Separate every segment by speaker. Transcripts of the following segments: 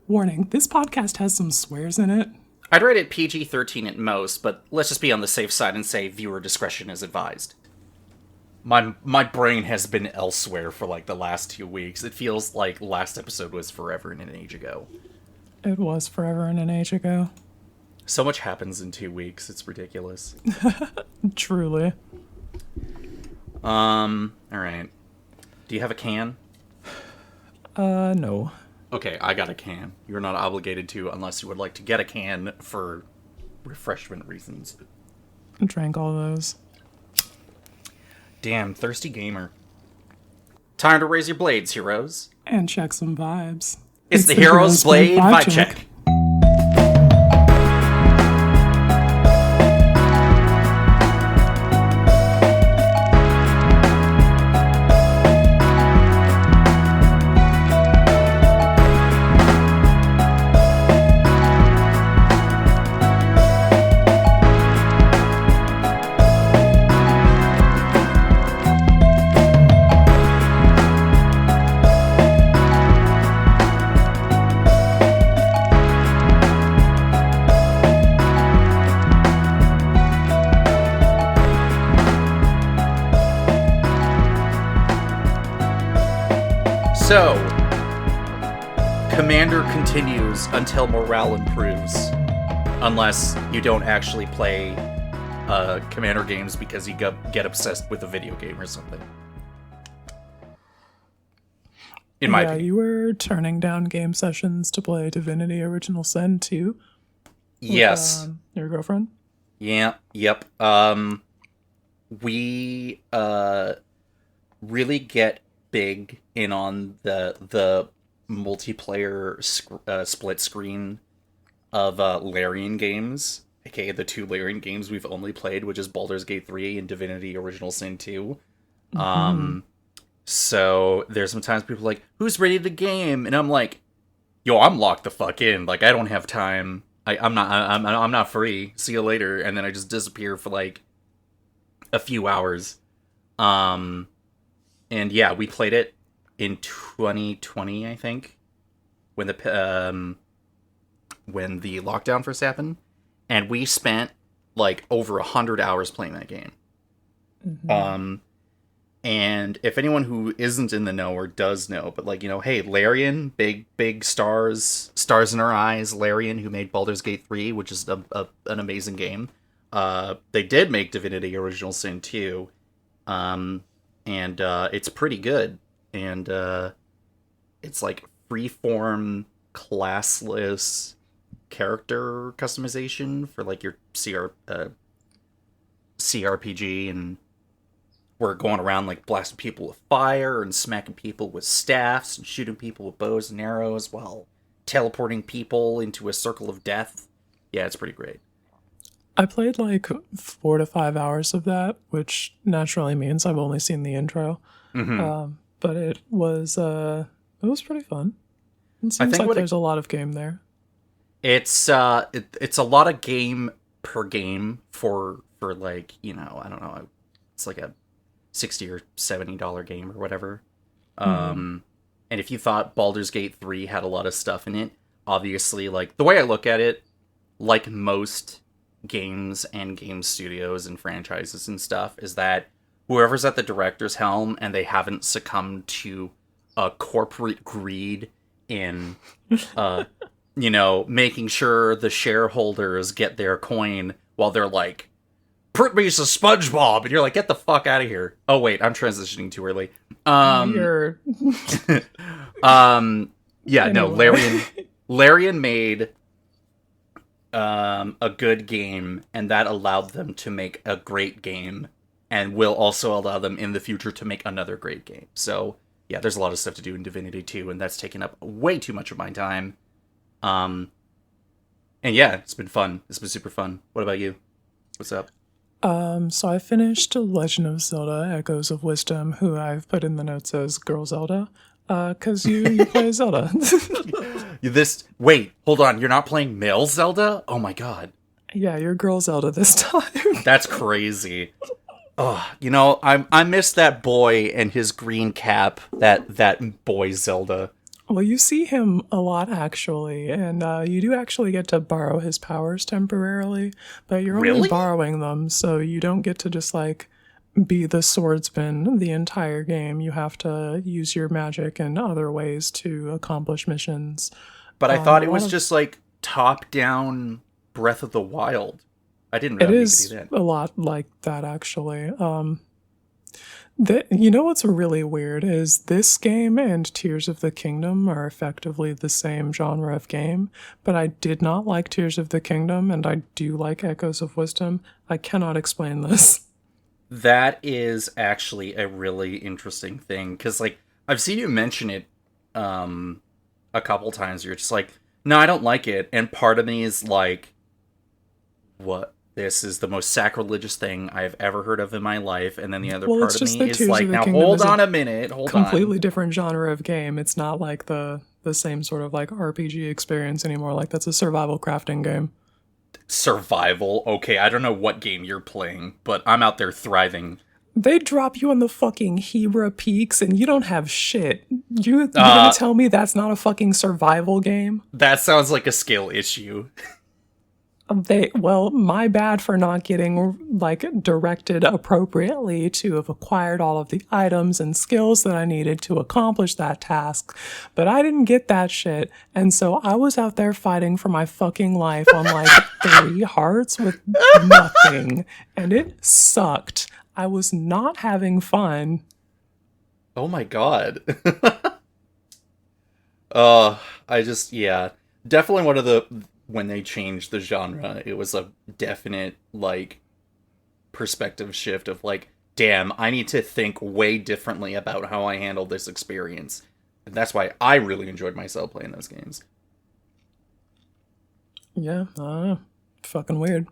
Speaker 1: Warning, this podcast has some swears in it.
Speaker 2: I'd rate it PG-13 at most, but let's just be on the safe side and say viewer discretion is advised. My brain has been elsewhere for like the last 2 weeks. It feels like last episode was forever and an age ago.
Speaker 1: It was forever and an age ago.
Speaker 2: So much happens in 2 weeks, it's ridiculous.
Speaker 1: Truly.
Speaker 2: Alright. Do you have a can?
Speaker 1: No.
Speaker 2: Okay, I got a can. You're not obligated to unless you would like to get a can for refreshment reasons.
Speaker 1: I drank all those.
Speaker 2: Damn, thirsty gamer. Time to raise your blades, heroes.
Speaker 1: And check some vibes.
Speaker 2: It's the Heroes Blade Vibe Check. So, Commander continues until morale improves. Unless you don't actually play Commander games because you get obsessed with a video game or something. In my opinion.
Speaker 1: You were turning down game sessions to play Divinity Original Sin 2?
Speaker 2: Yes.
Speaker 1: With, your girlfriend?
Speaker 2: Yeah, yep. We really get big in on the multiplayer split screen of Larian games, aka the 2 Larian games we've only played, which is Baldur's Gate 3 and Divinity Original Sin 2. Mm-hmm. So there's sometimes people like, who's ready to game? And I'm like, yo, I'm locked the fuck in. Like, I don't have time. I'm not free. See you later. And then I just disappear for like a few hours. And yeah, we played it in 2020, I think, when the lockdown first happened, and we spent like over 100 hours playing that game. Mm-hmm. And if anyone who isn't in the know or does know, but like, you know, hey, Larian, big stars in our eyes, Larian, who made Baldur's Gate 3, which is an amazing game. They did make Divinity Original Sin 2. And it's pretty good. And it's like freeform, classless character customization for like your CRPG, and we're going around like blasting people with fire and smacking people with staffs and shooting people with bows and arrows while teleporting people into a circle of death. Yeah, it's pretty great.
Speaker 1: I played like 4 to 5 hours of that, which naturally means I've only seen the intro. Mm-hmm. But it was pretty fun. It seems like there's a lot of game there.
Speaker 2: It's a lot of game per game for like, you know, I don't know, it's like a $60 or $70 game or whatever. Mm-hmm. And if you thought Baldur's Gate 3 had a lot of stuff in it, obviously, like, the way I look at it, like most games and game studios and franchises and stuff, is that whoever's at the director's helm and they haven't succumbed to corporate greed in you know, making sure the shareholders get their coin while they're like, print me some SpongeBob, and you're like, get the fuck out of here. Oh wait, I'm transitioning too early. Yeah, anyway. No, Larian made a good game, and that allowed them to make a great game, and will also allow them in the future to make another great game. So yeah, there's a lot of stuff to do in Divinity 2, and that's taken up way too much of my time. And yeah, it's been fun. It's been super fun. What about you? What's up?
Speaker 1: So I finished Legend of Zelda Echoes of Wisdom, who I've put in the notes as Girl Zelda, because you play Zelda.
Speaker 2: Wait, hold on, you're not playing male Zelda? Oh my god.
Speaker 1: Yeah, you're Girl Zelda this time.
Speaker 2: That's crazy. Oh, you know, I miss that boy and his green cap, that boy Zelda.
Speaker 1: Well, you see him a lot, actually, and you do actually get to borrow his powers temporarily, but you're only
Speaker 2: Really?
Speaker 1: borrowing them, so you don't get to just, like, be the swordsman the entire game. You have to use your magic in other ways to accomplish missions.
Speaker 2: But I
Speaker 1: A
Speaker 2: thought it
Speaker 1: lot
Speaker 2: was
Speaker 1: of
Speaker 2: just like top-down Breath of the Wild. I didn't
Speaker 1: It
Speaker 2: realize you could
Speaker 1: is
Speaker 2: do that.
Speaker 1: a lot like that, actually. You know what's really weird is this game and Tears of the Kingdom are effectively the same genre of game, but I did not like Tears of the Kingdom and I do like Echoes of Wisdom. I cannot explain this.
Speaker 2: That is actually a really interesting thing, because, like, I've seen you mention it a couple times. You're just like, no, I don't like it. And part of me is like, what? This is the most sacrilegious thing I've ever heard of in my life. And then the other
Speaker 1: Well,
Speaker 2: part
Speaker 1: it's
Speaker 2: of
Speaker 1: just
Speaker 2: me
Speaker 1: that
Speaker 2: is
Speaker 1: Tears
Speaker 2: like,
Speaker 1: of the
Speaker 2: now
Speaker 1: Kingdom
Speaker 2: hold
Speaker 1: is
Speaker 2: on
Speaker 1: a
Speaker 2: a minute, hold
Speaker 1: completely
Speaker 2: on.
Speaker 1: different genre of game. It's not like the same sort of like RPG experience anymore. Like that's a survival crafting game.
Speaker 2: Survival? Okay, I don't know what game you're playing, but I'm out there thriving.
Speaker 1: They drop you on the fucking Hebra Peaks and you don't have shit. You're gonna
Speaker 2: Uh,
Speaker 1: tell me that's not a fucking survival game?
Speaker 2: that sounds like a skill issue.
Speaker 1: Well, my bad for not getting like directed appropriately to have acquired all of the items and skills that I needed to accomplish that task, but I didn't get that shit, and so I was out there fighting for my fucking life on like 3 hearts with nothing, and it sucked. I was not having fun.
Speaker 2: Oh my god. I just, yeah. Definitely one of the, when they changed the genre, it was a definite, like, perspective shift of, like, damn, I need to think way differently about how I handle this experience. And that's why I really enjoyed myself playing those games.
Speaker 1: Yeah, fucking weird.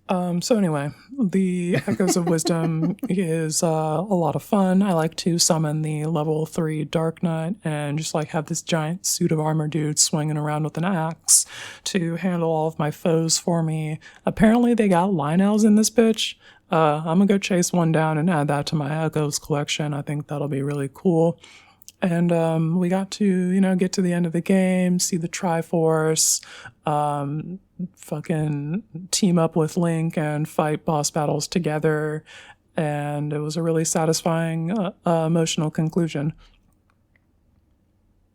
Speaker 1: So anyway, the Echoes of Wisdom is a lot of fun. I like to summon the level 3 Dark Knight and just like have this giant suit of armor dude swinging around with an axe to handle all of my foes for me. Apparently they got Lionels in this bitch. I'm gonna go chase one down and add that to my Echoes collection. I think that'll be really cool. And we got to, get to the end of the game, see the Triforce, fucking team up with Link and fight boss battles together. And it was a really satisfying, emotional conclusion.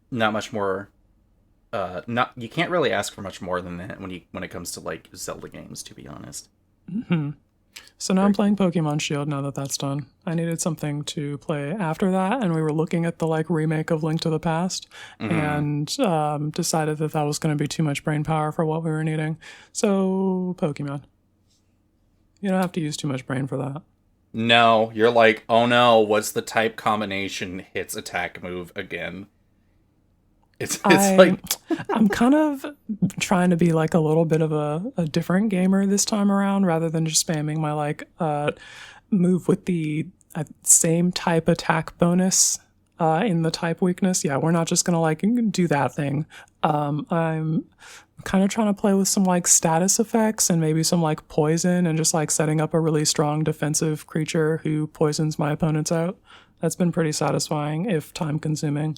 Speaker 2: Not much more. Not You can't really ask for much more than that when it comes to like Zelda games, to be honest.
Speaker 1: Mm-hmm. So now I'm playing Pokemon Shield now that that's done. I needed something to play after that, and we were looking at the like remake of Link to the Past, and decided that that was going to be too much brain power for what we were needing. So Pokemon. You don't have to use too much brain for that.
Speaker 2: No, you're like, oh no, what's the type combination hits attack move again? It's like
Speaker 1: I'm kind of trying to be like a little bit of a different gamer this time around rather than just spamming my like move with the same type attack bonus in the type weakness. Yeah, we're not just gonna like do that thing. I'm kind of trying to play with some like status effects and maybe some like poison and just like setting up a really strong defensive creature who poisons my opponents out. That's been pretty satisfying if time consuming.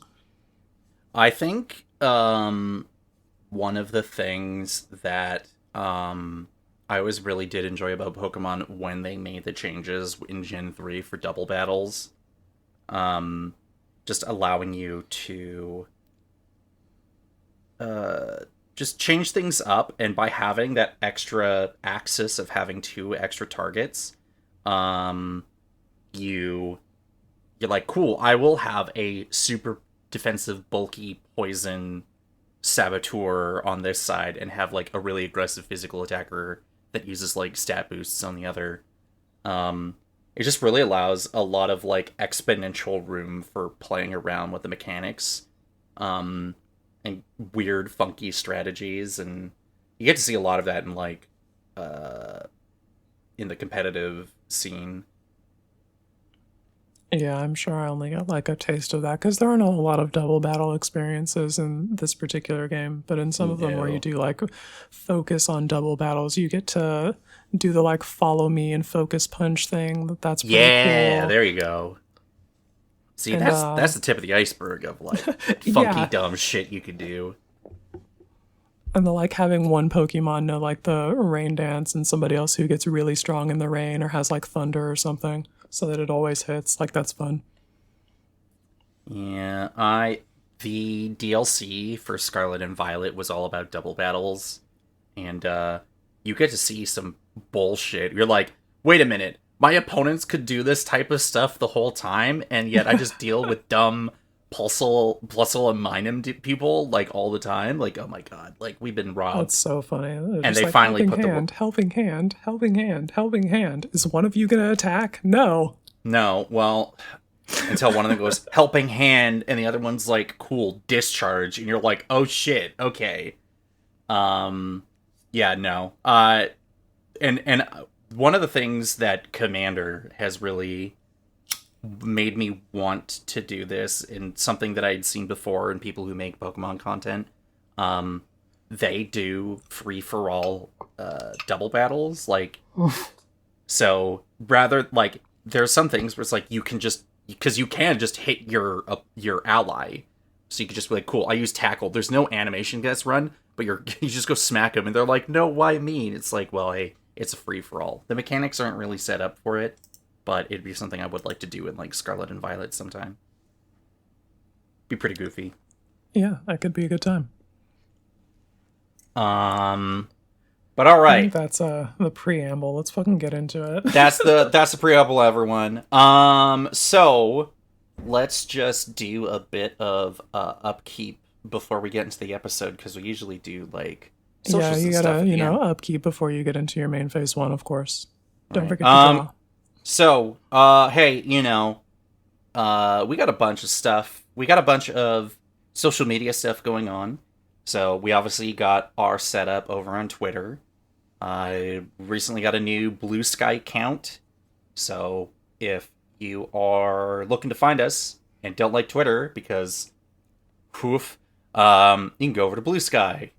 Speaker 2: I think one of the things that I always really did enjoy about Pokemon when they made the changes in Gen 3 for double battles, just allowing you to just change things up, and by having that extra axis of having 2 extra targets, you're like, cool, I will have a super defensive, bulky poison saboteur on this side and have like a really aggressive physical attacker that uses like stat boosts on the other. It just really allows a lot of like exponential room for playing around with the mechanics, and weird, funky strategies, and you get to see a lot of that in like in the competitive scene.
Speaker 1: Yeah, I'm sure I only got like a taste of that because there aren't a whole lot of double battle experiences in this particular game. But in some of them where you do like focus on double battles, you get to do the like follow me and focus punch thing. That's pretty cool.
Speaker 2: There you go. See,
Speaker 1: And
Speaker 2: that's the tip of the iceberg of like funky dumb shit you could do.
Speaker 1: And the like having one Pokemon know like the rain dance and somebody else who gets really strong in the rain or has like thunder or something so that it always hits. Like that's fun.
Speaker 2: Yeah, the DLC for Scarlet and Violet was all about double battles, and you get to see some bullshit. You're like, wait a minute, my opponents could do this type of stuff the whole time, and yet I just deal with dumb Plusle and Minun people like all the time. Like, oh my god, like we've been robbed.
Speaker 1: That's so funny.
Speaker 2: And they like, finally put
Speaker 1: helping hand. Is one of you gonna attack? No.
Speaker 2: Well, until one of them goes helping hand, and the other one's like cool discharge, and you're like, oh shit, okay. Yeah, no. And one of the things that Commander has really made me want to do this, and something that I'd seen before in people who make Pokemon content, they do free-for-all double battles, like so rather like there's some things where it's like you can just hit your ally, so you can just be like, cool, I use tackle, there's no animation gets run, but you just go smack them and they're like, no, why me? And it's like, well, hey, it's a free-for-all. The mechanics aren't really set up for it, but it'd be something I would like to do in, like, Scarlet and Violet sometime. Be pretty goofy.
Speaker 1: Yeah, that could be a good time.
Speaker 2: But all right.
Speaker 1: I think that's the preamble. Let's fucking get into it.
Speaker 2: That's the preamble, everyone. So let's just do a bit of upkeep before we get into the episode, because we usually do, like, socials
Speaker 1: you
Speaker 2: gotta,
Speaker 1: you know, upkeep before you get into your main phase 1, of course. Don't forget to draw.
Speaker 2: So, hey, you know, we got a bunch of stuff. We got a bunch of social media stuff going on. So, we obviously got our setup over on Twitter. I recently got a new Blue Sky account. So, if you are looking to find us and don't like Twitter because, poof, you can go over to Blue Sky.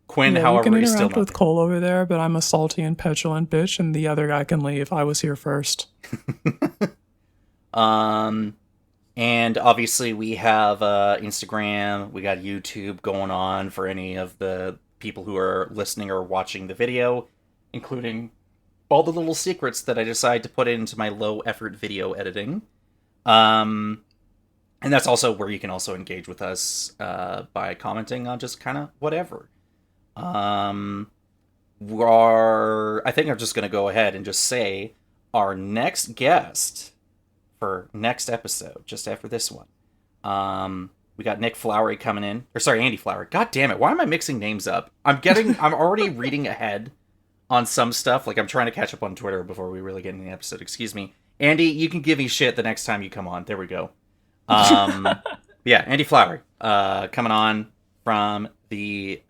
Speaker 2: Quinn, however, is still not
Speaker 1: with Cole over there, but I'm a salty and petulant bitch, and the other guy can leave. I was here first.
Speaker 2: And obviously we have Instagram, we got YouTube going on for any of the people who are listening or watching the video, including all the little secrets that I decide to put into my low-effort video editing. And that's also where you can also engage with us by commenting on just kind of whatever. I think I'm just going to go ahead and just say our next guest for next episode, just after this one. We got Nick Flowery coming in. Or sorry, Andy Flowery. God damn it. Why am I mixing names up? I'm already reading ahead on some stuff. Like, I'm trying to catch up on Twitter before we really get into the episode. Excuse me. Andy, you can give me shit the next time you come on. There we go. Yeah, Andy Flowery coming on from the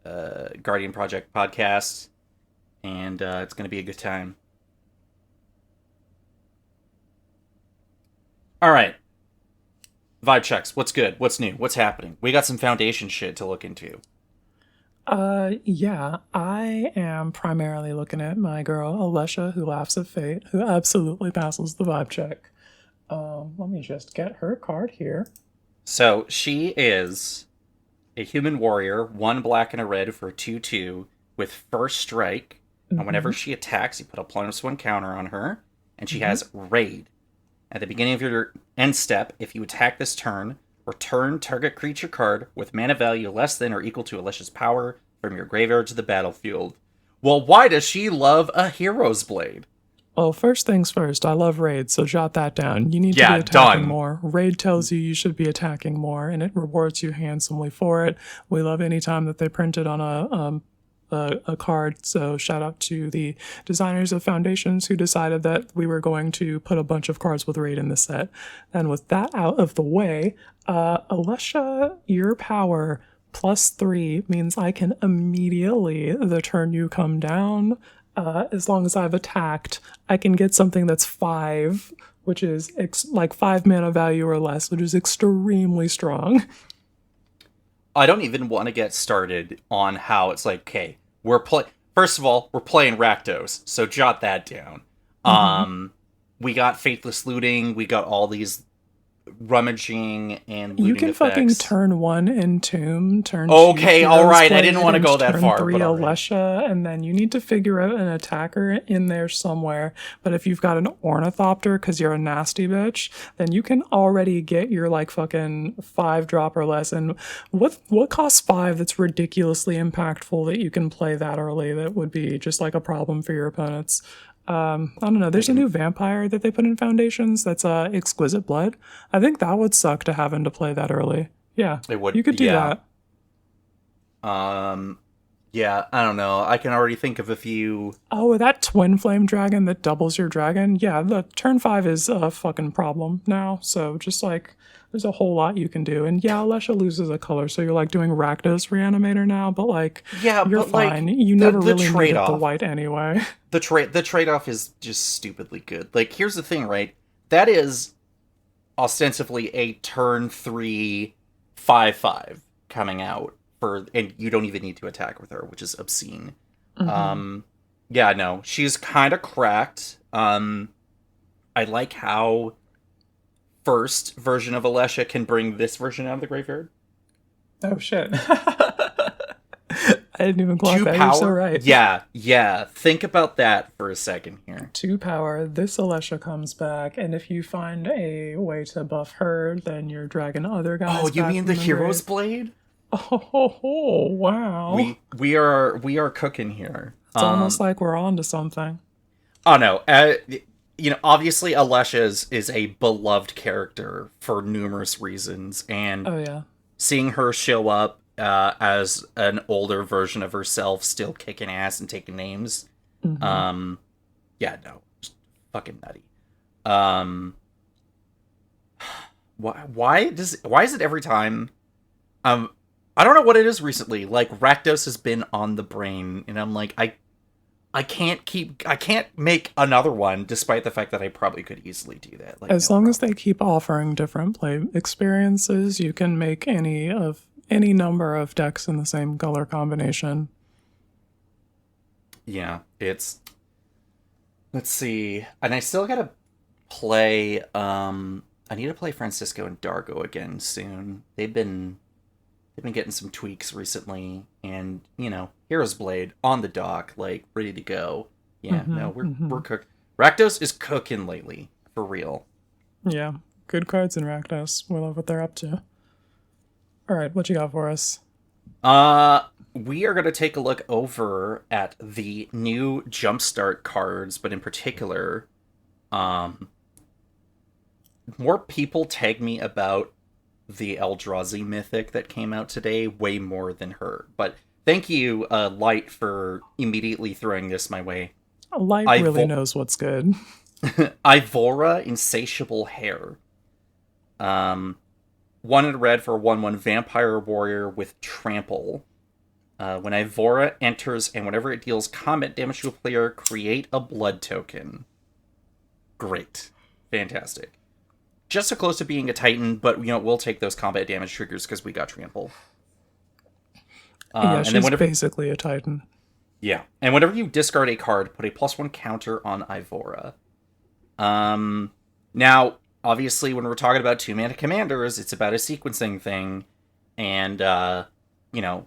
Speaker 2: Guardian Project podcast, and it's going to be a good time. All right. Vibe checks. What's good? What's new? What's happening? We got some foundation shit to look into.
Speaker 1: Yeah, I am primarily looking at my girl, Alesha, who laughs at fate, who absolutely passes the vibe check. Let me just get her card here.
Speaker 2: So, she is a human warrior, 1 black and a red for 2/2, with first strike, and whenever she attacks, you put a +1 counter on her, and she has raid. At the beginning of your end step, if you attack this turn, return target creature card with mana value less than or equal to Alesha's power from your graveyard to the battlefield. Well, why does she love a Hero's Blade?
Speaker 1: Well, first things first, I love raid, so jot that down. You need to be attacking more. Raid tells you should be attacking more, and it rewards you handsomely for it. We love any time that they print it on a card, so shout out to the designers of Foundations who decided that we were going to put a bunch of cards with raid in the set. And with that out of the way, Alesha, your power +3 means I can immediately, the turn you come down, as long as I've attacked, I can get something that's 5, which is like 5 mana value or less, which is extremely strong.
Speaker 2: I don't even want to get started on how it's like, okay, first of all, we're playing Rakdos, so jot that down. We got Faithless Looting, we got all these rummaging and looting
Speaker 1: You can fucking
Speaker 2: effects.
Speaker 1: turn 1 Entomb, turn 2
Speaker 2: Okay,
Speaker 1: Hero's
Speaker 2: alright, I
Speaker 1: Blade,
Speaker 2: didn't want to
Speaker 1: and
Speaker 2: go that
Speaker 1: turn
Speaker 2: far,
Speaker 1: 3
Speaker 2: but alright.
Speaker 1: Alesha, and then you need to figure out an attacker in there somewhere. But if you've got an Ornithopter, because you're a nasty bitch, then you can already get your, like, fucking 5 drop or less. And what costs 5 that's ridiculously impactful that you can play that early that would be just, like, a problem for your opponents? I don't know. There's a new vampire that they put in Foundations that's Exquisite Blood. I think that would suck to having to play that early. Yeah,
Speaker 2: It would,
Speaker 1: you could do that.
Speaker 2: Yeah, I don't know. I can already think of a few.
Speaker 1: Oh, that Twin Flame Dragon that doubles your dragon. Yeah, the turn 5 is a fucking problem now. So just like, there's a whole lot you can do. And yeah, Alesha loses a color, so you're like doing Rakdos Reanimator now, but like,
Speaker 2: Yeah,
Speaker 1: you're
Speaker 2: but, like,
Speaker 1: fine. You never really needed the
Speaker 2: trade-off.
Speaker 1: white anyway.
Speaker 2: The trade-off is just stupidly good. Like, here's the thing, right? That is ostensibly a turn 3 5/5 coming out for, and you don't even need to attack with her, which is obscene. Yeah, no, she's kind of cracked. I like how first version of Alesha can bring this version out of the graveyard.
Speaker 1: Oh shit. I didn't even clock
Speaker 2: 2
Speaker 1: that.
Speaker 2: power.
Speaker 1: You're so right.
Speaker 2: Yeah. Think about that for a second here.
Speaker 1: 2 power. This Alesha comes back, and if you find a way to buff her, then you're dragging other guys.
Speaker 2: Oh, you
Speaker 1: back
Speaker 2: mean
Speaker 1: from
Speaker 2: the Hero's
Speaker 1: grave.
Speaker 2: Blade?
Speaker 1: Oh, wow.
Speaker 2: We are cooking here.
Speaker 1: It's almost like we're on to something.
Speaker 2: Oh no, obviously Alesha is a beloved character for numerous reasons, and
Speaker 1: Oh yeah.
Speaker 2: seeing her show up as an older version of herself, still kicking ass and taking names, yeah, no, just fucking nutty. Why is it every time? I don't know what it is recently. Like, Rakdos has been on the brain, and I'm like, I can't make another one, despite the fact that I probably could easily do that. Like,
Speaker 1: As long as they keep offering different play experiences, you can make any number of decks in the same color combination.
Speaker 2: Yeah, it's. Let's see, and I still gotta play. I need to play Francisco and Dargo again soon. They've been getting some tweaks recently, and Hero's Blade on the dock, like ready to go. Yeah, we're cooked. Rakdos is cooking lately, for real.
Speaker 1: Yeah, good cards in Rakdos. We love what they're up to. All right, what you got for us?
Speaker 2: We are gonna take a look over at the new Jumpstart cards, but in particular, more people tag me about the Eldrazi mythic that came out today, way more than her. But thank you, Light, for immediately throwing this my way.
Speaker 1: Light really knows what's good.
Speaker 2: Ivora, Insatiable Hair. 1 in red for 1/1 Vampire Warrior with Trample. When Ivora enters and whenever it deals combat damage to a player, create a blood token. Great. Fantastic. Just so close to being a Titan, but we'll take those combat damage triggers because we got Trample.
Speaker 1: Yeah, she's basically a Titan.
Speaker 2: Yeah, and whenever you discard a card, put a +1 counter on Ivora. Now, obviously, when we're talking about 2-mana commanders, it's about a sequencing thing, and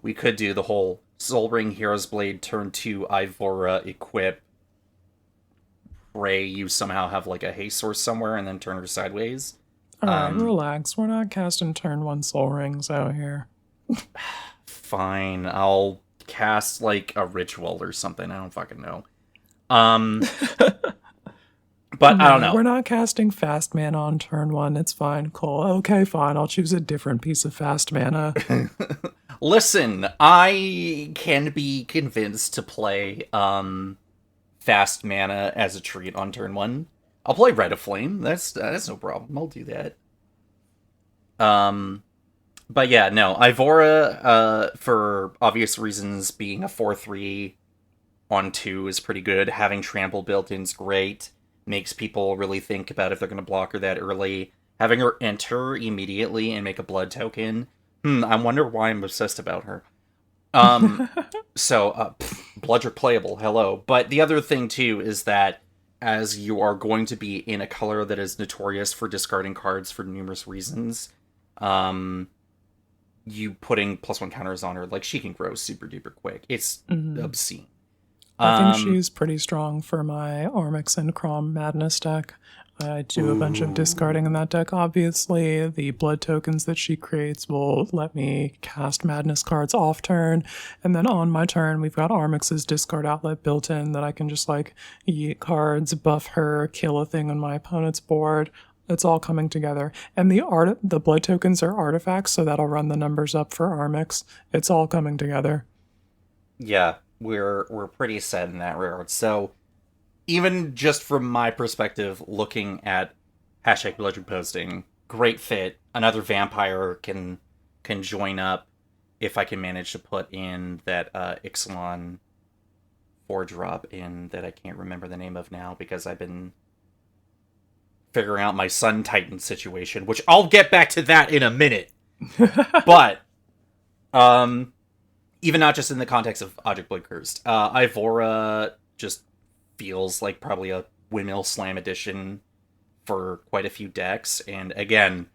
Speaker 2: we could do the whole Soul Ring, Hero's Blade, turn 2 Ivora, equip, pray you somehow have like a haste source somewhere and then turn her sideways.
Speaker 1: Alright, relax. We're not casting turn 1 Soul Rings out here.
Speaker 2: Fine, I'll cast like a ritual or something. I don't fucking know. But I don't know.
Speaker 1: We're not casting fast mana on turn 1. It's fine, Cole. Okay, fine. I'll choose a different piece of fast mana.
Speaker 2: Listen, I can be convinced to play fast mana as a treat on turn 1. I'll play Red of Flame. That's no problem. I'll do that. But yeah, no. Ivora, for obvious reasons, being a 4/3 on 2 is pretty good. Having Trample built in is great. Makes people really think about if they're going to block her that early. Having her enter immediately and make a blood token. I wonder why I'm obsessed about her. So, Bludger playable, hello. But the other thing, too, is that as you are going to be in a color that is notorious for discarding cards for numerous reasons, you putting +1 counters on her, like, she can grow super duper quick. It's obscene.
Speaker 1: I think she's pretty strong for my Armix and Crom Madness deck. I do a bunch of discarding in that deck, obviously. The blood tokens that she creates will let me cast Madness cards off turn. And then on my turn, we've got Armix's discard outlet built in that I can just, like, yeet cards, buff her, kill a thing on my opponent's board. It's all coming together. And the blood tokens are artifacts, so that'll run the numbers up for Armix. It's all coming together.
Speaker 2: Yeah, we're pretty set in that regard. So even just from my perspective, looking at #Bludgeon posting, great fit. Another vampire can join up if I can manage to put in that Ixalan 4-drop in that I can't remember the name of now because I've been figuring out my Sun Titan situation, which I'll get back to that in a minute. But even not just in the context of Object Blade Cursed, Ivora just feels like probably a Windmill Slam edition for quite a few decks. And again,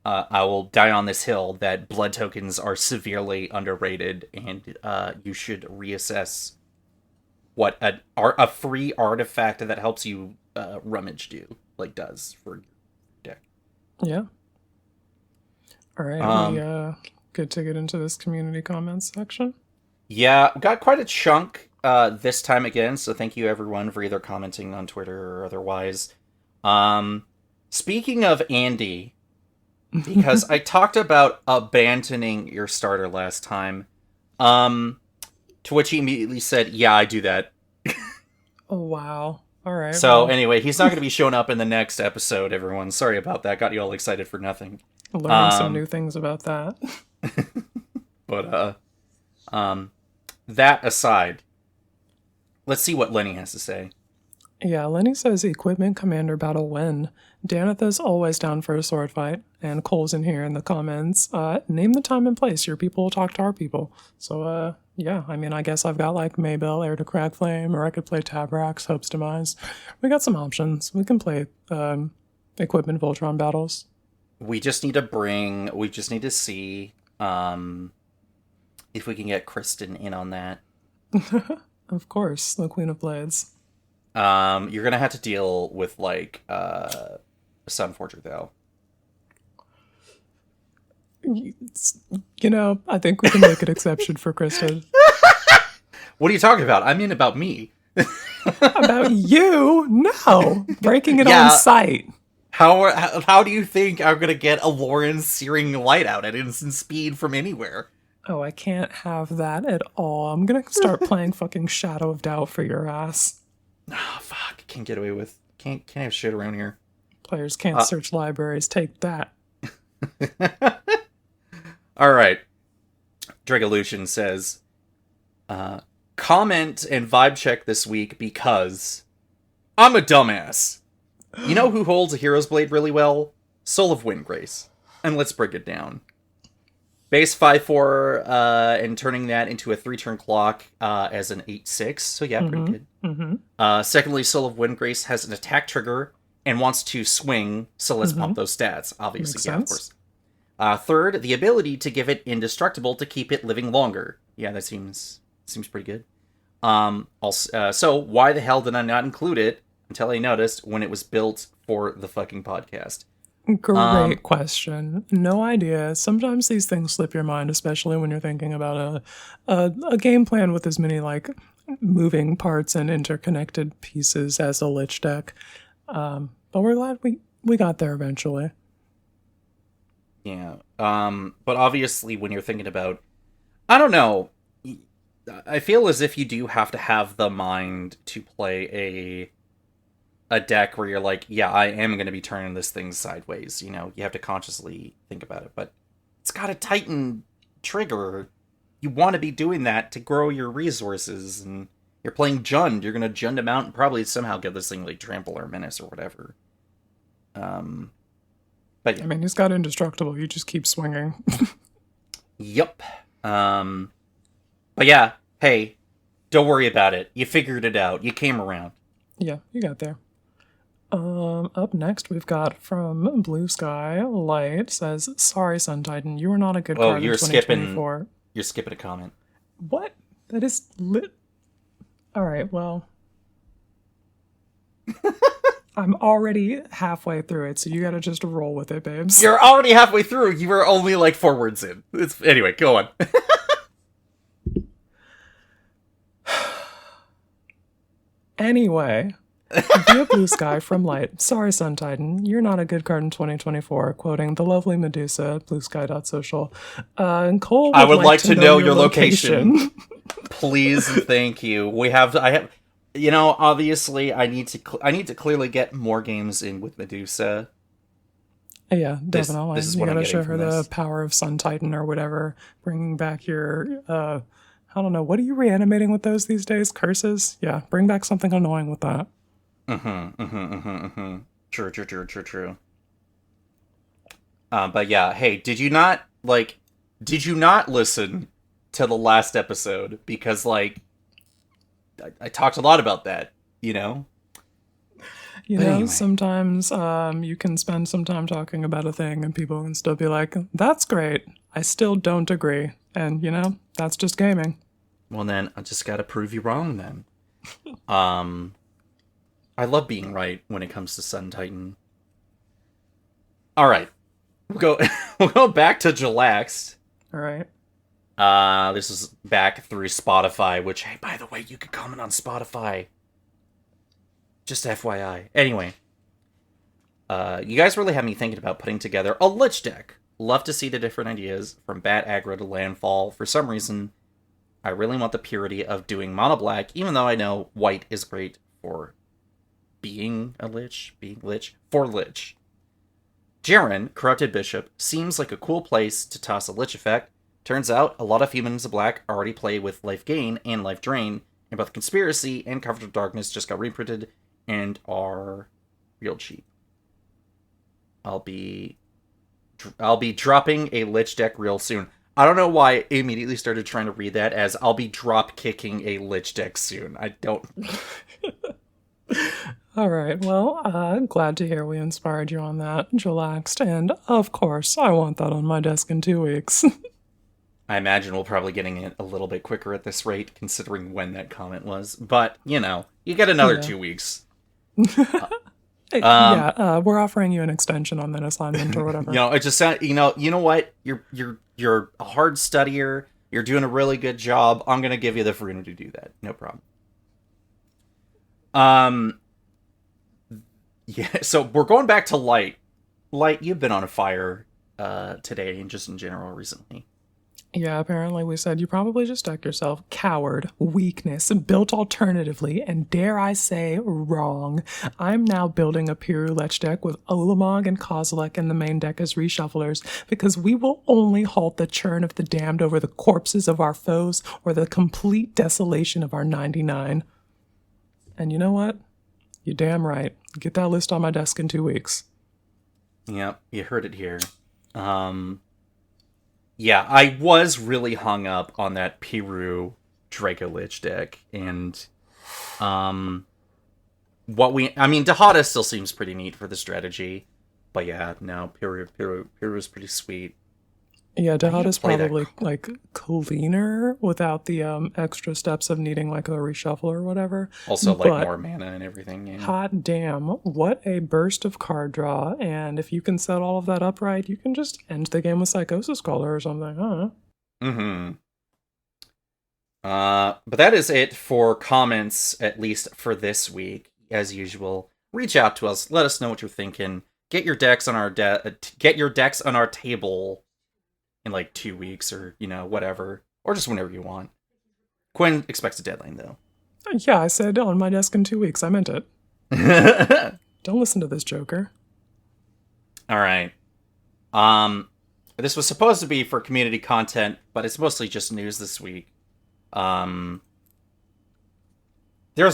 Speaker 2: I will die on this hill that blood tokens are severely underrated, and you should reassess what a free artifact that helps you rummage does for your deck.
Speaker 1: Yeah. All right, we good to get into this community comments section.
Speaker 2: Yeah, got quite a chunk this time again, so thank you everyone for either commenting on Twitter or otherwise. Speaking of Andy, because I talked about abandoning your starter last time, to which he immediately said, yeah, I do that.
Speaker 1: Oh, wow. All right.
Speaker 2: So anyway, he's not going to be showing up in the next episode, everyone. Sorry about that. Got you all excited for nothing.
Speaker 1: Learning some new things about that.
Speaker 2: But, that aside, let's see what Lenny has to say.
Speaker 1: Yeah, Lenny says Equipment Commander battle win. Danitha's always down for a sword fight. And Cole's in here in the comments. Name the time and place. Your people will talk to our people. So, yeah, I mean, I guess I've got, like, Maybell, Heir to Cragflame, or I could play Tabrax, Hope's Demise. We got some options. We can play Equipment Voltron battles.
Speaker 2: We just need to see if we can get Kristen in on that.
Speaker 1: Of course, the Queen of Blades.
Speaker 2: You're gonna have to deal with, like, Sunforger, though.
Speaker 1: You know, I think we can make an exception for Kristen.
Speaker 2: What are you talking about? I mean about me.
Speaker 1: About you? No. Breaking it on site.
Speaker 2: How do you think I'm gonna get a Lauren searing light out at instant speed from anywhere?
Speaker 1: Oh, I can't have that at all. I'm gonna start playing fucking Shadow of Doubt for your ass.
Speaker 2: Oh, fuck. Can't get away with... Can't have shit around here.
Speaker 1: Players can't search libraries. Take that.
Speaker 2: Alright. Dragolution says, comment and vibe check this week because I'm a dumbass. You know who holds a Hero's Blade really well? Soul of Windgrace. And let's break it down. Base 5/4, and turning that into a 3-turn clock as an 8/6. So yeah, pretty good. Mm-hmm. Secondly, Soul of Windgrace has an attack trigger and wants to swing, so let's pump those stats. Obviously,
Speaker 1: Makes
Speaker 2: yeah,
Speaker 1: sense.
Speaker 2: of course. Third, the ability to give it indestructible to keep it living longer. Yeah, that seems pretty good. Also, so why the hell did I not include it until I noticed when it was built for the fucking podcast?
Speaker 1: Great question. No idea. Sometimes these things slip your mind, especially when you're thinking about a game plan with as many, like, moving parts and interconnected pieces as a Lich deck. But we're glad we got there eventually.
Speaker 2: Yeah. But obviously when you're thinking about, I don't know, I feel as if you do have to have the mind to play a deck where you're like, yeah, I am going to be turning this thing sideways. You know, you have to consciously think about it, but it's got a Titan trigger. You want to be doing that to grow your resources, and you're playing Jund. You're going to Jund him out and probably somehow get this thing like Trample or Menace or whatever. But yeah.
Speaker 1: I mean, he's got indestructible. You just keep swinging.
Speaker 2: Yep. But yeah, hey, don't worry about it. You figured it out. You came around.
Speaker 1: Yeah, you got there. Up next, we've got from Blue Sky Light says, "Sorry, Sun Titan, you are not a good card in 2024."
Speaker 2: You're skipping a comment.
Speaker 1: What? That is lit. All right, well, I'm already halfway through it, so you gotta just roll with it, babes.
Speaker 2: You're already halfway through. You were only like 4 words in. Anyway, go on.
Speaker 1: Anyway, via Blue Sky from Light. "Sorry, Sun Titan, you're not a good card in 2024. Quoting the lovely Medusa, bluesky.social. And Cole
Speaker 2: I would like to know your
Speaker 1: location.
Speaker 2: Please and thank you. Obviously I need to clearly get more games in with Medusa.
Speaker 1: Yeah, definitely.
Speaker 2: This is
Speaker 1: you
Speaker 2: what
Speaker 1: gotta
Speaker 2: I'm
Speaker 1: show
Speaker 2: getting
Speaker 1: her
Speaker 2: from
Speaker 1: the
Speaker 2: this.
Speaker 1: power of Sun Titan or whatever. Bringing back your, I don't know, what are you reanimating with those these days? Curses? Yeah, bring back something annoying with that.
Speaker 2: True. But yeah, hey, did you not listen to the last episode? Because, like, I talked a lot about that, you know? Anyway.
Speaker 1: Sometimes you can spend some time talking about a thing and people can still be like, "That's great. I still don't agree." And, that's just gaming.
Speaker 2: Well, then, I just gotta prove you wrong, then. I love being right when it comes to Sun Titan. Alright. We'll go back to Jalaxed.
Speaker 1: Alright.
Speaker 2: This is back through Spotify, which, hey, by the way, you could comment on Spotify. Just FYI. Anyway. You guys really have me thinking about putting together a Lich deck. Love to see the different ideas, from Bat Aggro to Landfall. For some reason, I really want the purity of doing mono black, even though I know white is great for being Lich. Jaren, Corrupted Bishop, seems like a cool place to toss a Lich effect. Turns out, a lot of humans of black already play with Life Gain and Life Drain, and both Conspiracy and Covered of Darkness just got reprinted and are real cheap. I'll be dropping a Lich deck real soon. I don't know why I immediately started trying to read that as I'll be drop kicking a Lich deck soon. I don't...
Speaker 1: All right, well, glad to hear we inspired you on that, Jalaxed, and of course, I want that on my desk in 2 weeks.
Speaker 2: I imagine we'll probably getting it a little bit quicker at this rate, considering when that comment was. But, you get another 2 weeks.
Speaker 1: We're offering you an extension on that assignment or whatever.
Speaker 2: It just sounds, you know what? You're a hard studier. You're doing a really good job. I'm gonna give you the freedom to do that. No problem. Yeah, so we're going back to Light. Light, you've been on a fire today and just in general recently.
Speaker 1: Yeah, apparently we said you probably just decked yourself. Coward, weakness, built alternatively, and dare I say, wrong. I'm now building a Piru Lich deck with Olamog and Kozilek in the main deck as reshufflers, because we will only halt the churn of the damned over the corpses of our foes or the complete desolation of our 99. And you know what? You're damn right. Get that list on my desk in 2 weeks.
Speaker 2: Yep, you heard it here. Yeah, I was really hung up on that Piru Draco Lich deck, and Dahada still seems pretty neat for the strategy, but yeah, no, Piru is pretty sweet.
Speaker 1: Yeah, Dahada's probably like cleaner without the extra steps of needing like a reshuffle or whatever.
Speaker 2: Also, like more mana and everything. Yeah.
Speaker 1: Hot damn, what a burst of card draw! And if you can set all of that up right, you can just end the game with Psychosis Caller or something, huh?
Speaker 2: But that is it for comments, at least for this week. As usual, reach out to us. Let us know what you're thinking. Get your decks on our table in like 2 weeks or, whatever. Or just whenever you want. Quinn expects a deadline, though.
Speaker 1: Yeah, I said on my desk in 2 weeks. I meant it. Don't listen to this joker.
Speaker 2: Alright. This was supposed to be for community content, but it's mostly just news this week. There's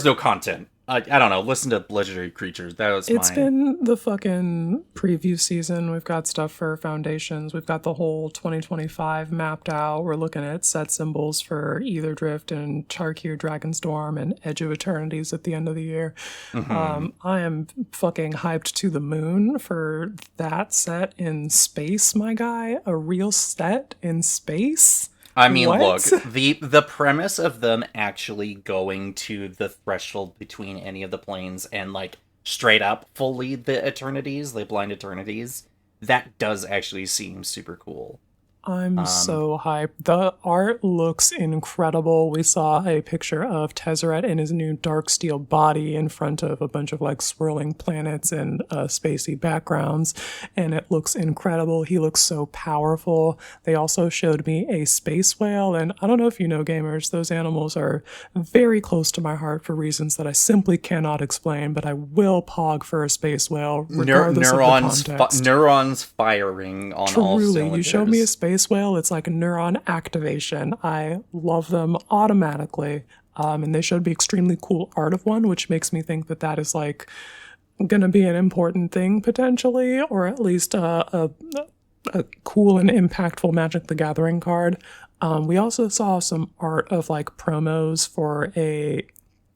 Speaker 2: no content I don't know. Listen to Legendary Creatures. That was
Speaker 1: It's
Speaker 2: my...
Speaker 1: been the fucking preview season. We've got stuff for Foundations. We've got the whole 2025 mapped out. We're looking at set symbols for Ether Drift and Charq, Dragonstorm and Edge of Eternities at the end of the year. I am fucking hyped to the moon for that set in space, my guy. A real set in space?
Speaker 2: I mean,
Speaker 1: What?
Speaker 2: look, the premise of them actually going to the threshold between any of the planes and, like, straight up fully the Eternities, the Blind Eternities, that does actually seem super cool.
Speaker 1: I'm so hyped. The art looks incredible. We saw a picture of Tezzeret in his new dark steel body in front of a bunch of like swirling planets and spacey backgrounds, and it looks incredible. He looks so powerful. They also showed me a space whale, and I don't know if you know, gamers, those animals are very close to my heart for reasons that I simply cannot explain, but I will pog for a space whale regardless of the context.
Speaker 2: Neurons firing on all
Speaker 1: Truly,
Speaker 2: cylinders.
Speaker 1: you showed me a space whale, it's like a neuron activation. I love them automatically. And they showed me extremely cool art of one, which makes me think that that is like going to be an important thing potentially, or at least a cool and impactful Magic the Gathering card. We also saw some art of like promos for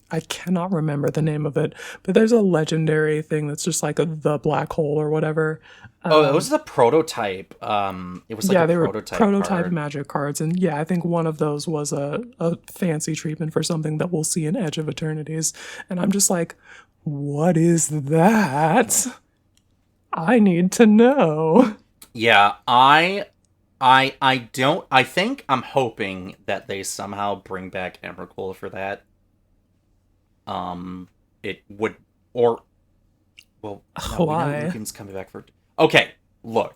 Speaker 1: I cannot remember the name of it, but there's a legendary thing that's just like the black hole or whatever.
Speaker 2: It was the prototype. It was like
Speaker 1: they
Speaker 2: a
Speaker 1: were
Speaker 2: prototype
Speaker 1: prototype
Speaker 2: card.
Speaker 1: Magic cards, and yeah, I think one of those was a fancy treatment for something that we'll see in Edge of Eternities, and I'm just like, what is that? I need to know.
Speaker 2: Yeah, I think I'm hoping that they somehow bring back Emrakul for that. It would, or, well, no,
Speaker 1: Why?
Speaker 2: we know Lucan's coming back for... Okay, look.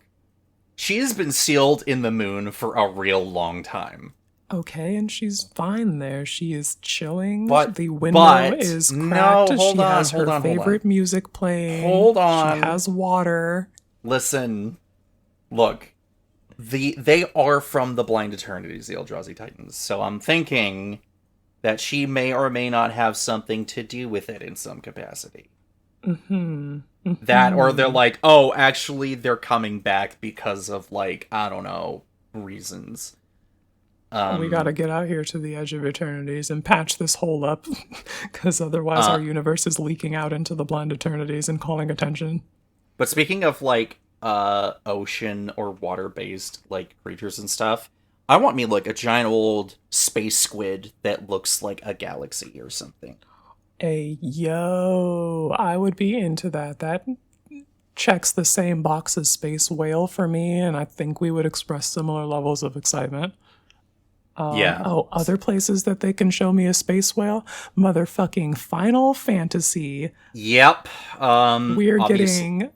Speaker 2: She's been sealed in the moon for a real long time.
Speaker 1: Okay, and she's fine there. She is chilling.
Speaker 2: But
Speaker 1: the window is cracked.
Speaker 2: hold
Speaker 1: she
Speaker 2: on,
Speaker 1: has
Speaker 2: hold
Speaker 1: her
Speaker 2: on, hold
Speaker 1: favorite
Speaker 2: on.
Speaker 1: music playing.
Speaker 2: Hold on.
Speaker 1: She has water.
Speaker 2: Listen, look. They are from the Blind Eternities, the Eldrazi Titans, so I'm thinking that she may or may not have something to do with it in some capacity. That, or they're like, oh, actually, they're coming back because of, like, I don't know, reasons.
Speaker 1: We gotta get out here to the Edge of Eternities and patch this hole up, because otherwise our universe is leaking out into the Blind Eternities and calling attention.
Speaker 2: But speaking of, like, ocean or water-based, like, creatures and stuff, I want me, like, a giant old space squid that looks like a galaxy or something.
Speaker 1: I would be into that. That checks the same box as Space Whale for me, and I think we would express similar levels of excitement.
Speaker 2: Yeah.
Speaker 1: Oh, other places that they can show me a space whale? Motherfucking Final Fantasy.
Speaker 2: Yep.
Speaker 1: We're getting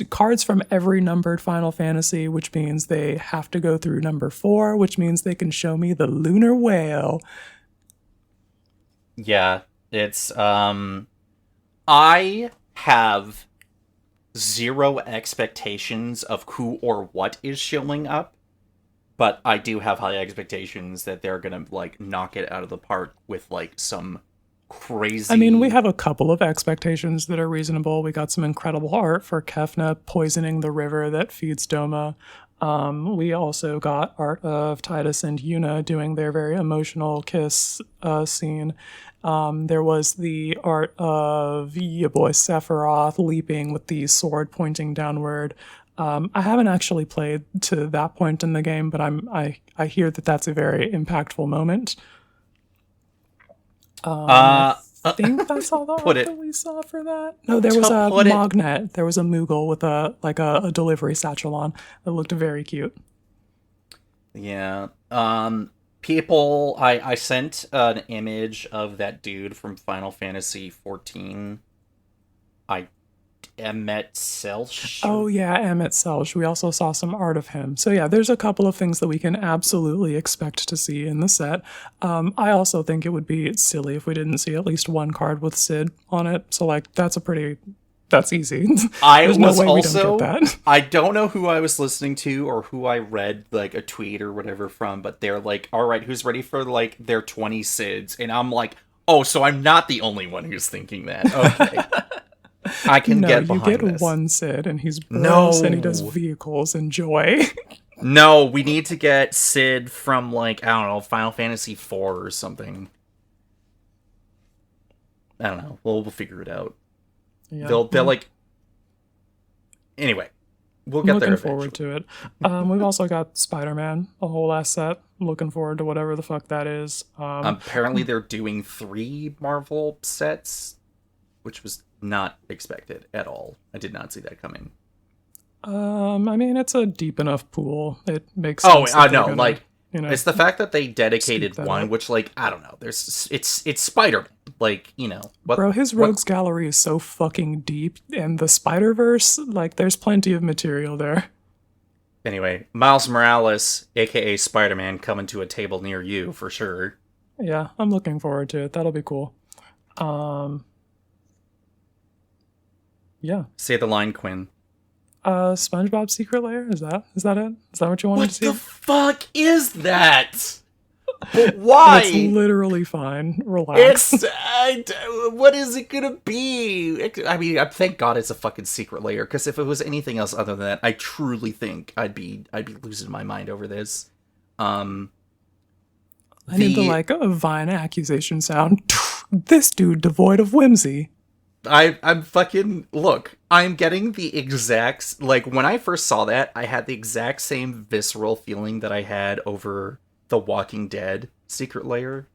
Speaker 1: cards from every numbered Final Fantasy, which means they have to go through number 4, which means they can show me the lunar whale.
Speaker 2: Yeah, it's, I have zero expectations of who or what is showing up, but I do have high expectations that they're gonna, like, knock it out of the park with, like, some crazy...
Speaker 1: I mean, we have a couple of expectations that are reasonable. We got some incredible art for Kefna poisoning the river that feeds Doma. We also got art of Titus and Yuna doing their very emotional kiss scene. There was the art of your boy Sephiroth leaping with the sword pointing downward. I haven't actually played to that point in the game, but I hear that that's a very impactful moment. I think that's all the art that we saw for that. No, there was a Mognet. There was a Moogle with a delivery satchel on that looked very cute.
Speaker 2: Yeah. People, I sent an image of that dude from Final Fantasy 14. Emmett Selch.
Speaker 1: Oh yeah, Emmett Selch. We also saw some art of him. So yeah, there's a couple of things that we can absolutely expect to see in the set. I also think it would be silly if we didn't see at least one card with Sid on it. So like, that's easy. There's no way we don't get that.
Speaker 2: I don't know who I was listening to or who I read like a tweet or whatever from, but they're like, all right, who's ready for like their 20 Sids? And I'm like, Oh, so I'm not the only one who's thinking that. Okay. I can get behind this.
Speaker 1: You get one Sid, and he's
Speaker 2: No.
Speaker 1: and he does vehicles and joy.
Speaker 2: No, we need to get Sid from, like, I don't know, Final Fantasy IV or something. I don't know. We'll figure it out. Yeah. They'll like... Anyway, we'll get there eventually.
Speaker 1: Looking forward to it. We've also got Spider-Man, a whole ass set. Looking forward to whatever the fuck that is.
Speaker 2: Apparently they're doing 3 Marvel sets, which was not expected at all. I did not see that coming.
Speaker 1: I mean, it's a deep enough pool. It makes sense.
Speaker 2: Oh, I know. Like, it's the fact that they dedicated one, which, like, I don't know. It's Spider-Man. Like,
Speaker 1: Bro, his rogues gallery is so fucking deep, and the Spider-Verse, like, there's plenty of material there.
Speaker 2: Anyway, Miles Morales, aka Spider-Man, coming to a table near you for sure.
Speaker 1: Yeah, I'm looking forward to it. That'll be cool. Yeah.
Speaker 2: Say the line, Quinn.
Speaker 1: SpongeBob Secret Lair? Is that it? Is that what you wanted to see?
Speaker 2: What the fuck is that? But why?
Speaker 1: It's literally fine. Relax.
Speaker 2: What is it gonna be? I mean, thank God it's a fucking secret lair, because if it was anything else other than that, I truly think I'd be losing my mind over this.
Speaker 1: I need a Vine accusation sound. This dude devoid of whimsy.
Speaker 2: I'm fucking... Look, I'm getting the exact... Like, when I first saw that, I had the exact same visceral feeling that I had over The Walking Dead Secret Lair.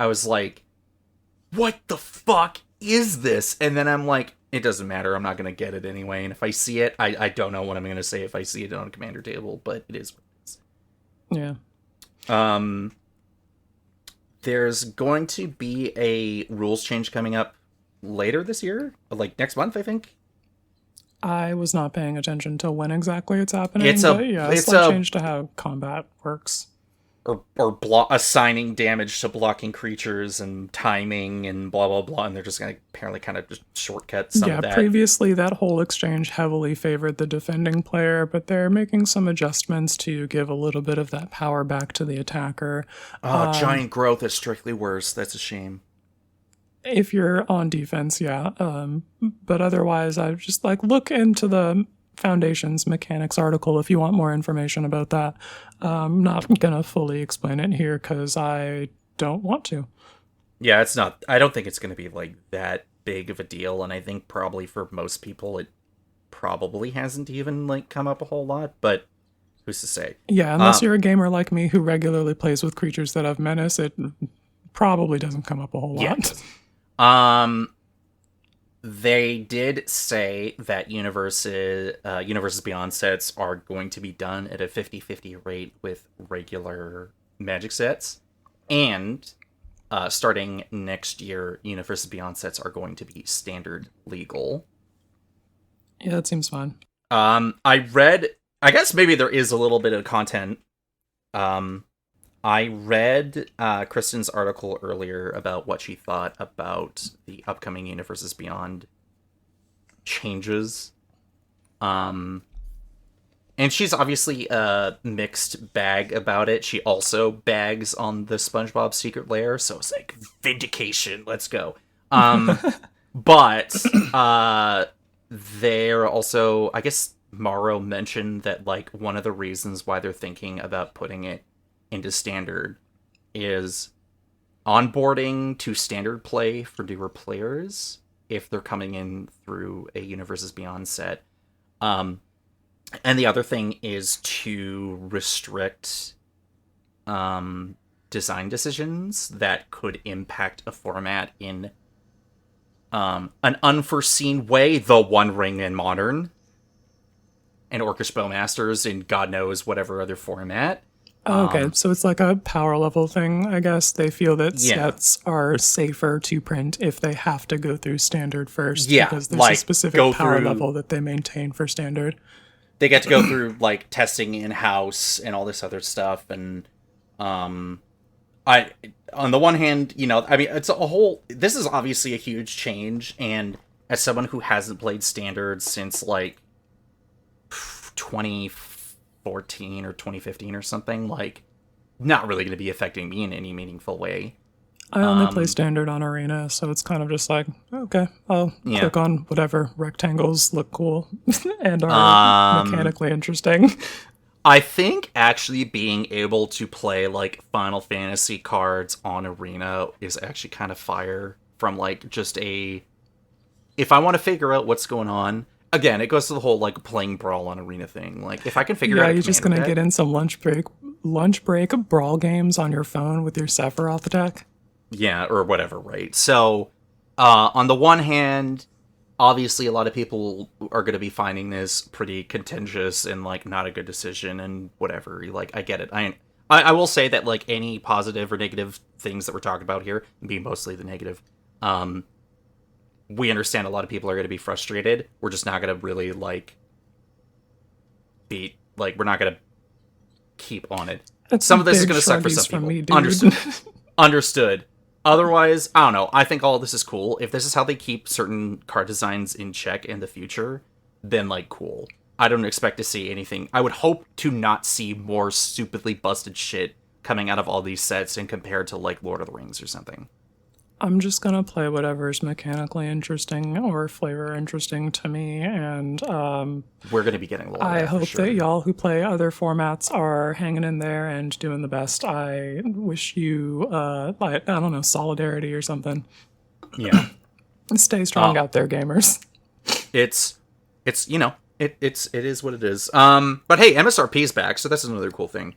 Speaker 2: I was like, what the fuck is this? And then I'm like, it doesn't matter, I'm not going to get it anyway. And if I see it, I don't know what I'm going to say if I see it on a commander table, but it is what it is.
Speaker 1: Yeah.
Speaker 2: There's going to be a rules change coming up later this year, like next month, I think.
Speaker 1: I was not paying attention to when exactly it's happening.
Speaker 2: It's
Speaker 1: a change to how combat works,
Speaker 2: or assigning damage to blocking creatures and timing and blah blah blah. And they're just gonna apparently kind of just shortcut some of that.
Speaker 1: Previously that whole exchange heavily favored the defending player, but they're making some adjustments to give a little bit of that power back to the attacker.
Speaker 2: Giant growth is strictly worse. That's a shame.
Speaker 1: If you're on defense, yeah. But otherwise, I just look into the Foundation's mechanics article if you want more information about that. I'm not gonna fully explain it here because I don't want to.
Speaker 2: Yeah, it's not. I don't think it's gonna be that big of a deal, and I think probably for most people it probably hasn't even come up a whole lot. But who's to say?
Speaker 1: Yeah, unless you're a gamer like me who regularly plays with creatures that have menace, it probably doesn't come up a whole lot.
Speaker 2: They did say that Universes Beyond sets are going to be done at a 50-50 rate with regular Magic sets, and starting next year, Universes Beyond sets are going to be standard legal.
Speaker 1: Yeah, that seems fine.
Speaker 2: I guess maybe there is a little bit of content. I read Kristen's article earlier about what she thought about the upcoming Universes Beyond changes. And she's obviously a mixed bag about it. She also bags on the SpongeBob Secret Lair, so it's like, vindication, let's go. But they're also, I guess Morrow mentioned that one of the reasons why they're thinking about putting it into standard is onboarding to standard play for newer players if they're coming in through a Universes Beyond set. And the other thing is to restrict design decisions that could impact a format in an unforeseen way. The One Ring in Modern and Orcish Bowmasters in God knows whatever other format.
Speaker 1: Okay, so it's like a power level thing, I guess. They feel that sets are safer to print if they have to go through standard first.
Speaker 2: Yeah,
Speaker 1: because there's a specific power level that they maintain for standard.
Speaker 2: They get to go through testing in-house and all this other stuff. And on the one hand, it's a whole... This is obviously a huge change, and as someone who hasn't played standard since 2014 or 2015 or something, not really going to be affecting me in any meaningful way.
Speaker 1: I only play standard on Arena, so it's kind of just like, okay, I'll click on whatever rectangles look cool and are mechanically interesting.
Speaker 2: I think actually being able to play like Final Fantasy cards on Arena is actually kind of fire from like just if I want to figure out what's going on. Again, it goes to the whole like playing Brawl on Arena thing. Like if I can figure out,
Speaker 1: you're just gonna get in some lunch break Brawl games on your phone with your Sephiroth deck.
Speaker 2: Yeah, or whatever, right? So, on the one hand, obviously a lot of people are going to be finding this pretty contentious and like not a good decision and whatever. Like, I get it. I will say that like any positive or negative things that we're talking about here, being mostly the negative, we understand a lot of people are going to be frustrated. We're just not going to really like we're not going to keep on it. Some of this is going to suck for some people. Understood. Otherwise, I don't know. I think all of this is cool. If this is how they keep certain card designs in check in the future, then, like, cool. I don't expect to see anything. I would hope to not see more stupidly busted shit coming out of all these sets and compared to, like, Lord of the Rings or something.
Speaker 1: I'm just gonna play whatever's mechanically interesting or flavor interesting to me, and
Speaker 2: we're gonna be getting a lot of
Speaker 1: I
Speaker 2: that
Speaker 1: hope
Speaker 2: for sure.
Speaker 1: that y'all who play other formats are hanging in there and doing the best. I wish you, I don't know, solidarity or something.
Speaker 2: Yeah.
Speaker 1: Stay strong out there, gamers.
Speaker 2: It's you know, it is what it is. But hey, MSRP's back, so that's another cool thing.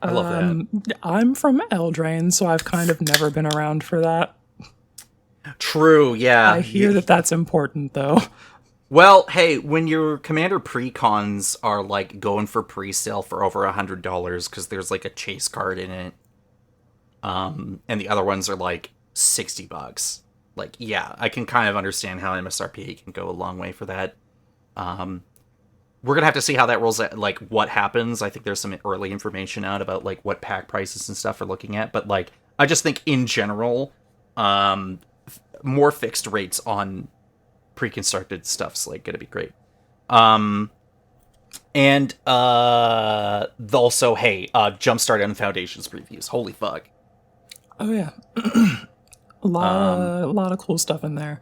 Speaker 2: I love that.
Speaker 1: I'm from Eldraine, so I've kind of never been around for that.
Speaker 2: True, yeah.
Speaker 1: I hear that that's important, though.
Speaker 2: Well, hey, when your Commander precons are, like, going for pre-sale for over $100 because there's, like, a chase card in it, and the other ones are, like, $60. Like, yeah, I can kind of understand how MSRP can go a long way for that. We're gonna have to see how that rolls out, like, what happens. I think there's some early information out about, like, what pack prices and stuff are looking at. But, like, I just think, in general, more fixed rates on pre-constructed stuff's, like, gonna be great. And, also, hey, Jumpstart and Foundations previews. Holy fuck.
Speaker 1: Oh, yeah. a lot of cool stuff in there.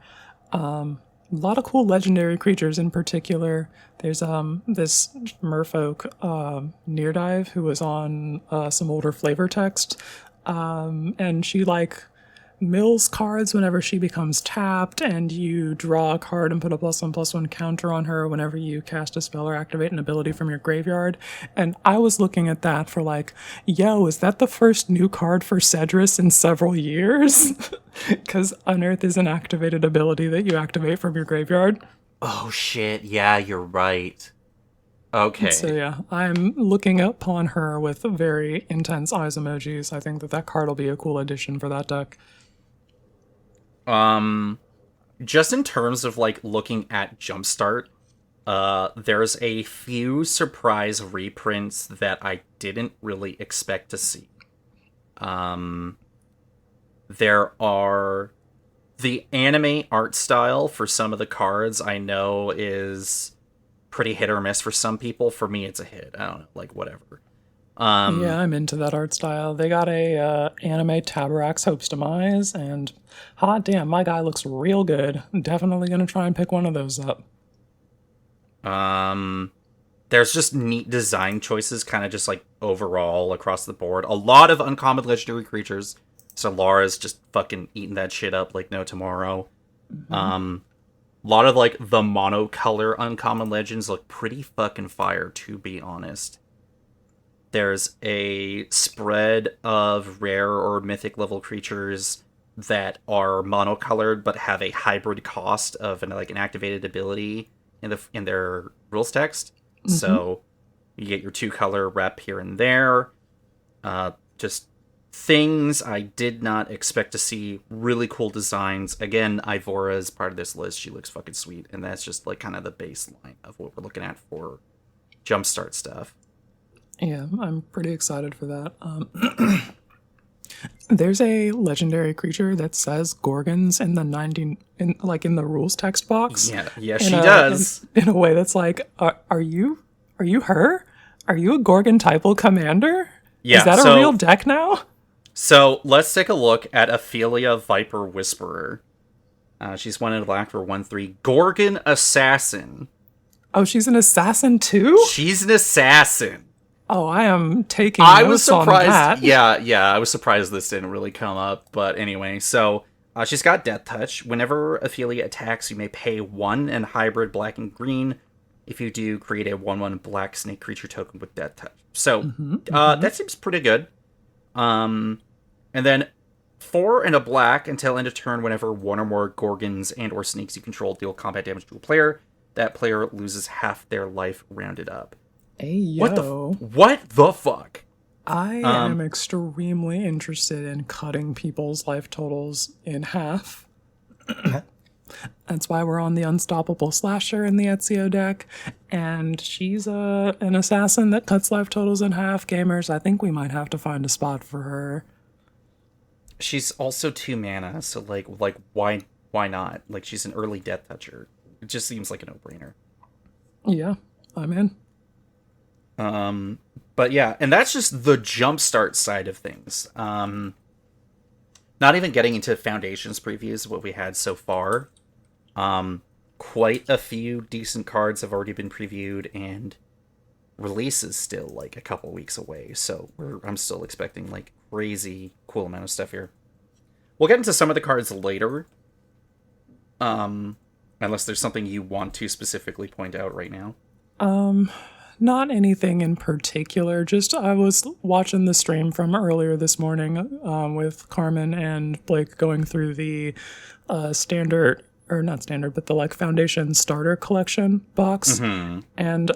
Speaker 1: A lot of cool legendary creatures in particular. There's this merfolk Neardive who was on some older flavor text, and she like mills cards whenever she becomes tapped, and you draw a card and put a +1/+1 counter on her whenever you cast a spell or activate an ability from your graveyard. And I was looking at that for like, yo, is that the first new card for Cedrus in several years? Because Unearth is an activated ability that you activate from your graveyard.
Speaker 2: Oh shit, yeah, you're right. Okay.
Speaker 1: So yeah, I'm looking upon her with very intense eyes emojis. I think that card will be a cool addition for that deck.
Speaker 2: Just in terms of, like, looking at Jumpstart, there's a few surprise reprints that I didn't really expect to see. There are the anime art style for some of the cards I know is pretty hit or miss for some people. For me, it's a hit. I don't know, like, whatever.
Speaker 1: Yeah, I'm into that art style. They got a anime Tabarrak's Hope's Demise, and hot damn, my guy looks real good. Definitely gonna try and pick one of those up.
Speaker 2: There's just neat design choices, kind of just like overall across the board. A lot of uncommon legendary creatures. So Laura's just fucking eating that shit up like no tomorrow. Mm-hmm. A lot of like the monocolor uncommon legends look pretty fucking fire, to be honest. There's a spread of rare or mythic level creatures that are monocolored but have a hybrid cost of an activated ability in their rules text. Mm-hmm. So you get your 2-color rep here and there. Just things I did not expect to see. Really cool designs. Again, Ivora is part of this list. She looks fucking sweet, and that's just like kind of the baseline of what we're looking at for Jumpstart stuff.
Speaker 1: Yeah, I'm pretty excited for that. There's a legendary creature that says Gorgons in the in the rules text box.
Speaker 2: Yeah, she does.
Speaker 1: In a way that's like, are you her? Are you a Gorgon typal commander?
Speaker 2: Yeah,
Speaker 1: is that a real deck now?
Speaker 2: So let's take a look at Ophelia Viper Whisperer. She's 1 in black for 1/3. Gorgon Assassin.
Speaker 1: Oh, she's an assassin too?
Speaker 2: She's an assassin.
Speaker 1: Oh, I am taking
Speaker 2: I was
Speaker 1: notes
Speaker 2: surprised.
Speaker 1: on that.
Speaker 2: Yeah, I was surprised this didn't really come up. But anyway, so she's got Death Touch. Whenever Ophelia attacks, you may pay 1 and hybrid black and green. If you do, create a 1/1 black snake creature token with Death Touch. So that seems pretty good. And then 4 and a black until end of turn. Whenever 1 or more Gorgons and or snakes you control deal combat damage to a player, that player loses half their life rounded up.
Speaker 1: Hey, yo.
Speaker 2: What the fuck?
Speaker 1: I am extremely interested in cutting people's life totals in half. That's why we're on the Unstoppable Slasher in the Ezio deck. And she's an assassin that cuts life totals in half. Gamers, I think we might have to find a spot for her.
Speaker 2: She's also 2 mana, so like why not? Like, she's an early Death Toucher. It just seems like a no-brainer.
Speaker 1: Yeah, I'm in.
Speaker 2: But yeah, and that's just the Jumpstart side of things. Not even getting into Foundations previews, what we had so far. Quite a few decent cards have already been previewed, and release is still like a couple weeks away. So I'm still expecting like crazy cool amount of stuff here. We'll get into some of the cards later. Unless there's something you want to specifically point out right now.
Speaker 1: Not anything in particular. Just I was watching the stream from earlier this morning with Carmen and Blake going through the standard, or not standard, but the like Foundation starter collection box. And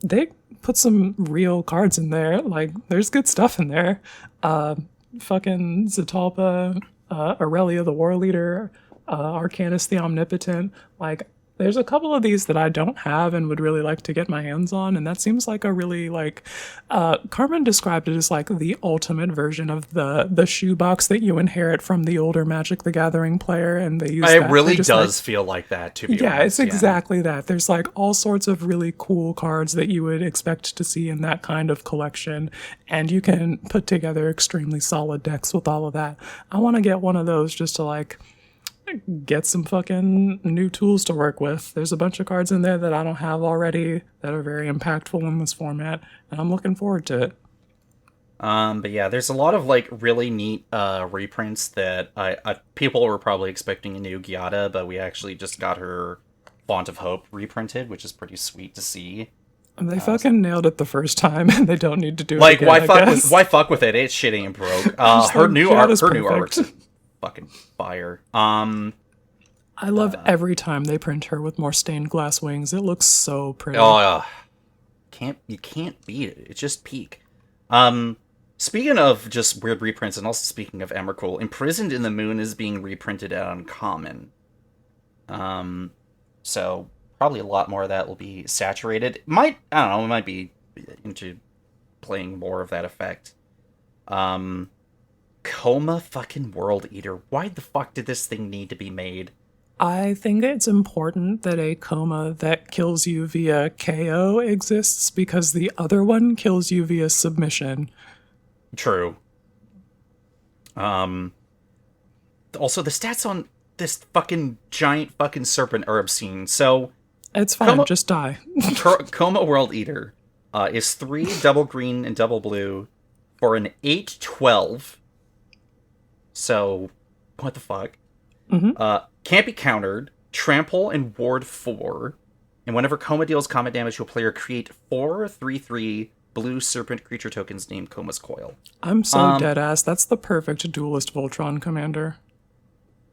Speaker 1: they put some real cards in there. Like, there's good stuff in there. Fucking Zatalpa, Aurelia the War Leader, Arcanus the Omnipotent. Like, there's a couple of these that I don't have and would really like to get my hands on, and that seems like a really, like, Carmen described it as like the ultimate version of the shoebox that you inherit from the older Magic the Gathering player, and they use
Speaker 2: it really does feel like that, to be honest.
Speaker 1: Yeah, it's exactly that. There's like all sorts of really cool cards that you would expect to see in that kind of collection, and you can put together extremely solid decks with all of that. I want to get one of those just to like get some fucking new tools to work with. There's a bunch of cards in there that I don't have already that are very impactful in this format, and I'm looking forward to it.
Speaker 2: But yeah, there's a lot of like really neat reprints that I people were probably expecting a new Giada, but we actually just got her Font of Hope reprinted, which is pretty sweet to see.
Speaker 1: And they fucking nailed it the first time, and they don't need to do it
Speaker 2: like,
Speaker 1: again,
Speaker 2: why fuck with it? It's shitty and broke. Her new artwork's fucking fire.
Speaker 1: I love every time they print her with more stained glass wings. It looks so pretty.
Speaker 2: You can't beat it. It's just peak. Speaking of just weird reprints, and also speaking of Emrakul, Imprisoned in the Moon is being reprinted at Uncommon. So probably a lot more of that will be saturated. It might be into playing more of that effect. Coma fucking World Eater. Why the fuck did this thing need to be made?
Speaker 1: I think it's important that a coma that kills you via KO exists, because the other one kills you via submission.
Speaker 2: True. Also, the stats on this fucking giant fucking serpent are obscene. So
Speaker 1: it's fine, just die.
Speaker 2: Coma World Eater is 3 double green and double blue for an 8/12. So, what the fuck? Can't be countered, trample, and ward 4. And whenever Coma deals combat damage to a player, create 4 3/3 blue serpent creature tokens named Coma's Coil.
Speaker 1: I'm so dead-ass. That's the perfect Duelist Voltron commander.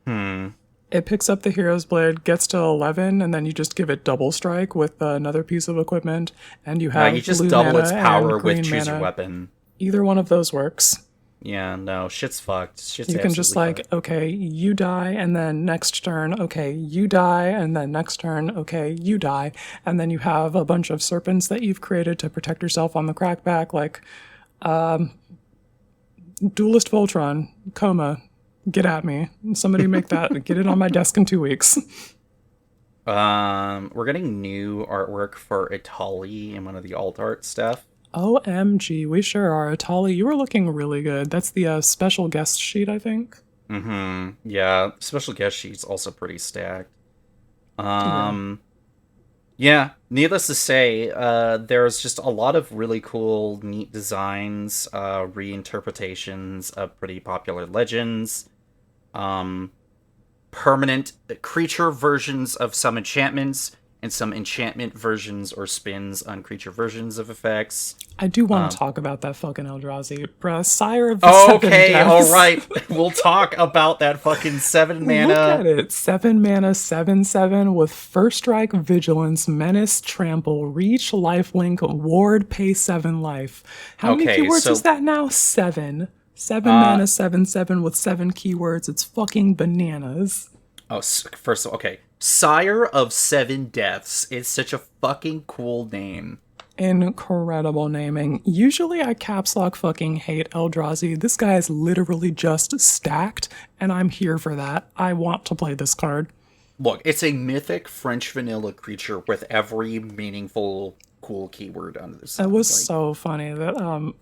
Speaker 1: It picks up the Hero's Blade, gets to 11, and then you just give it double strike with another piece of equipment, and you have
Speaker 2: you just
Speaker 1: blue
Speaker 2: double
Speaker 1: mana
Speaker 2: its power
Speaker 1: and
Speaker 2: with
Speaker 1: green
Speaker 2: choose
Speaker 1: mana.
Speaker 2: your weapon.
Speaker 1: Either one of those works.
Speaker 2: Yeah, no, shit's fucked.
Speaker 1: You can just like, fucked. Okay, you die, and then next turn, okay, you die, and then next turn, okay, you die. And then you have a bunch of serpents that you've created to protect yourself on the crackback, like, Duelist Voltron, Coma, get at me. Somebody make that, get it on my desk in 2 weeks.
Speaker 2: We're getting new artwork for Itali in one of the alt art stuff.
Speaker 1: OMG, we sure are. Atali, you were looking really good. That's the special guest sheet, I think.
Speaker 2: Yeah, special guest sheet's also pretty stacked.
Speaker 1: Yeah.
Speaker 2: Yeah, needless to say, there's just a lot of really cool, neat designs, reinterpretations of pretty popular legends, um, permanent creature versions of some enchantments, and some enchantment versions or spins on creature versions of effects.
Speaker 1: I do want to talk about that fucking Eldrazi, bruh. Sire of the Seven
Speaker 2: Okay,
Speaker 1: Deaths.
Speaker 2: alright. We'll talk about that fucking 7 mana.
Speaker 1: Look at it. 7 mana, 7/7 with First Strike, Vigilance, Menace, Trample, Reach, Lifelink, Ward, pay 7 life. How many keywords is that now? 7. 7 mana, 7/7 with 7 keywords. It's fucking bananas.
Speaker 2: Oh, first of all, okay. Sire of 7 Deaths is such a fucking cool name.
Speaker 1: Incredible naming. Usually I caps lock fucking hate Eldrazi. This guy is literally just stacked, and I'm here for that. I want to play this card.
Speaker 2: Look, it's a mythic French vanilla creature with every meaningful, cool keyword under the sun.
Speaker 1: It was so funny that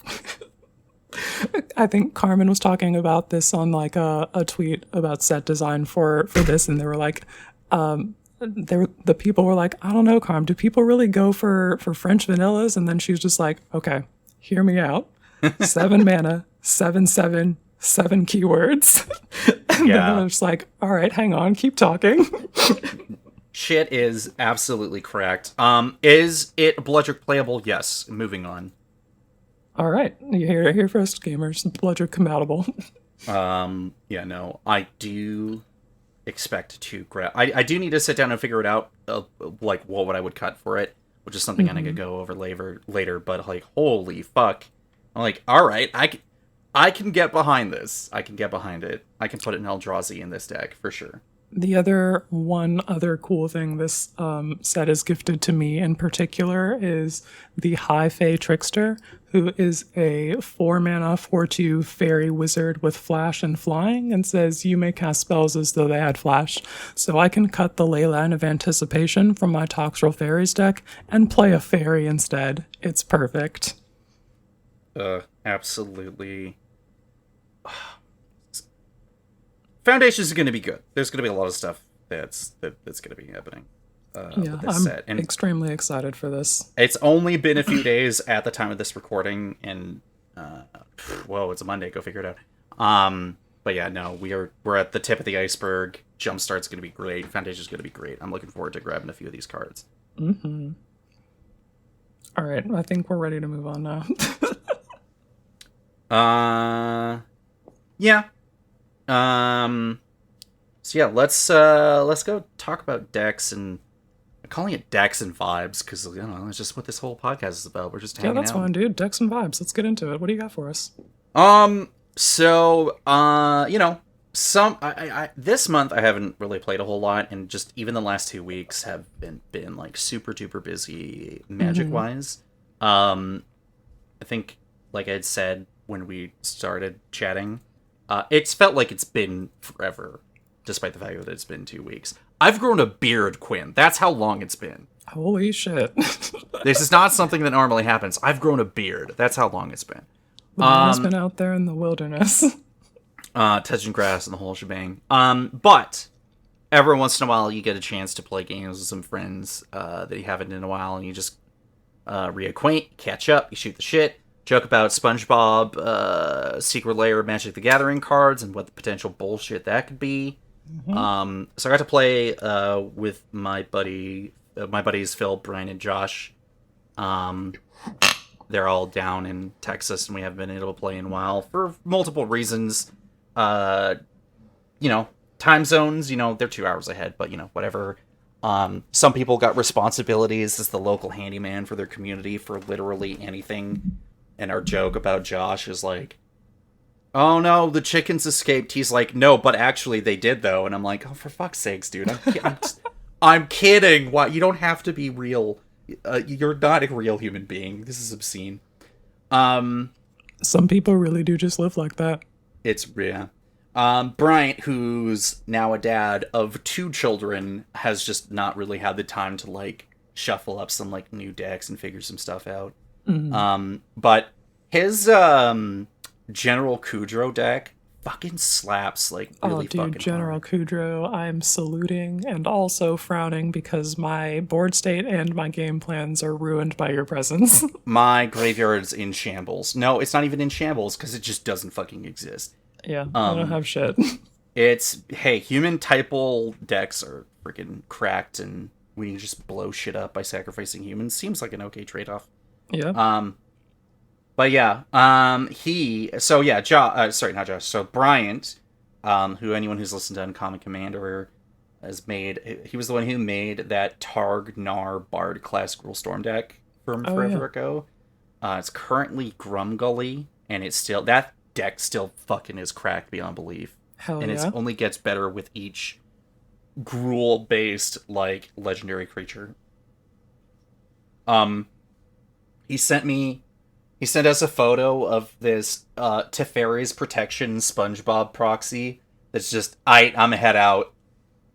Speaker 1: I think Carmen was talking about this on like a tweet about set design for this, and they were like, the people were like, I don't know, Carm, do people really go for French vanillas? And then she was just like, okay, hear me out. 7 mana, 7/7, 7 keywords. And then I was like, all right, hang on, keep talking.
Speaker 2: Shit is absolutely correct. Is it Bloodrick playable? Yes. Moving on.
Speaker 1: All right, you hear it here first, gamers. Bloodrick compatible.
Speaker 2: Yeah, no, I do expect to grab. I do need to sit down and figure it out, like what I would cut for it, which is something I'm gonna go over later. But like, holy fuck, I'm like, all right, I can get behind this. I can get behind it. I can put an Eldrazi in this deck for sure.
Speaker 1: The one other cool thing this set is gifted to me in particular is the High Fae Trickster, who is a 4 mana 4/2 fairy wizard with flash and flying, and says you may cast spells as though they had flash. So I can cut the Leyline of Anticipation from my Toxtrol Fairies deck and play a fairy instead. It's perfect.
Speaker 2: Absolutely. Foundations is going to be good. There's going to be a lot of stuff that's going to be happening. With this set. And
Speaker 1: extremely excited for this.
Speaker 2: It's only been a few days at the time of this recording, and whoa, it's a Monday. Go figure it out. But yeah, no, we're at the tip of the iceberg. Jumpstart's going to be great. Foundation's going to be great. I'm looking forward to grabbing a few of these cards.
Speaker 1: Mm-hmm. All right, I think we're ready to move on
Speaker 2: now. Yeah. So yeah, let's go talk about decks, and I'm calling it decks and vibes because you know that's just what this whole podcast is about. We're just hanging out.
Speaker 1: Yeah, that's fine, dude. Decks and vibes. Let's get into it. What do you got for us?
Speaker 2: So you know, I this month I haven't really played a whole lot, and just even the last 2 weeks have been like super duper busy Magic wise. I think like I'd said when we started chatting. It's felt like it's been forever, despite the fact that it's been 2 weeks. I've grown a beard, Quinn. That's how long it's been.
Speaker 1: Holy shit.
Speaker 2: This is not something that normally happens. I've grown a beard. That's how long it's been.
Speaker 1: The man's been out there in the wilderness.
Speaker 2: Touching grass and the whole shebang. But every once in a while, you get a chance to play games with some friends that you haven't in a while, and you just reacquaint, catch up, you shoot the shit. Joke about SpongeBob, Secret Lair, Magic the Gathering cards, and what the potential bullshit that could be. So I got to play with my buddies Phil, Brian, and Josh. They're all down in Texas, and we haven't been able to play in a while for multiple reasons. You know, time zones. You know, they're 2 hours ahead, but you know, whatever. Some people got responsibilities as the local handyman for their community for literally anything. And our joke about Josh is like, oh no, the chickens escaped. He's like, no, but actually they did though. And I'm like, oh, for fuck's sakes, dude. I'm kidding. Why? You don't have to be real. You're not a real human being. This is obscene.
Speaker 1: Some people really do just live like that.
Speaker 2: It's, yeah. Bryant, who's now a dad of 2 children, has just not really had the time to like shuffle up some like new decks and figure some stuff out. But his General Kudro deck fucking slaps, like, really fucking
Speaker 1: General
Speaker 2: hard.
Speaker 1: Kudro, I'm saluting and also frowning because my board state and my game plans are ruined by your presence.
Speaker 2: My graveyard's in shambles. No, it's not even in shambles because it just doesn't fucking exist.
Speaker 1: Yeah, I don't have shit.
Speaker 2: It's, hey, human typal decks are freaking cracked, and we can just blow shit up by sacrificing humans. Seems like an okay trade-off.
Speaker 1: Yeah.
Speaker 2: But yeah, sorry, not Josh. So Bryant, who anyone who's listened to Uncommon Commander has made, he was the one who made that Targ Nar Bard class Gruul Storm deck from forever ago. It's currently Grumgully, and it's still, that deck still fucking is cracked beyond belief.
Speaker 1: Hell
Speaker 2: and
Speaker 1: yeah.
Speaker 2: it only gets better with each Gruul based like legendary creature. He sent us a photo of this Teferi's Protection SpongeBob proxy that's just, I'm a head out,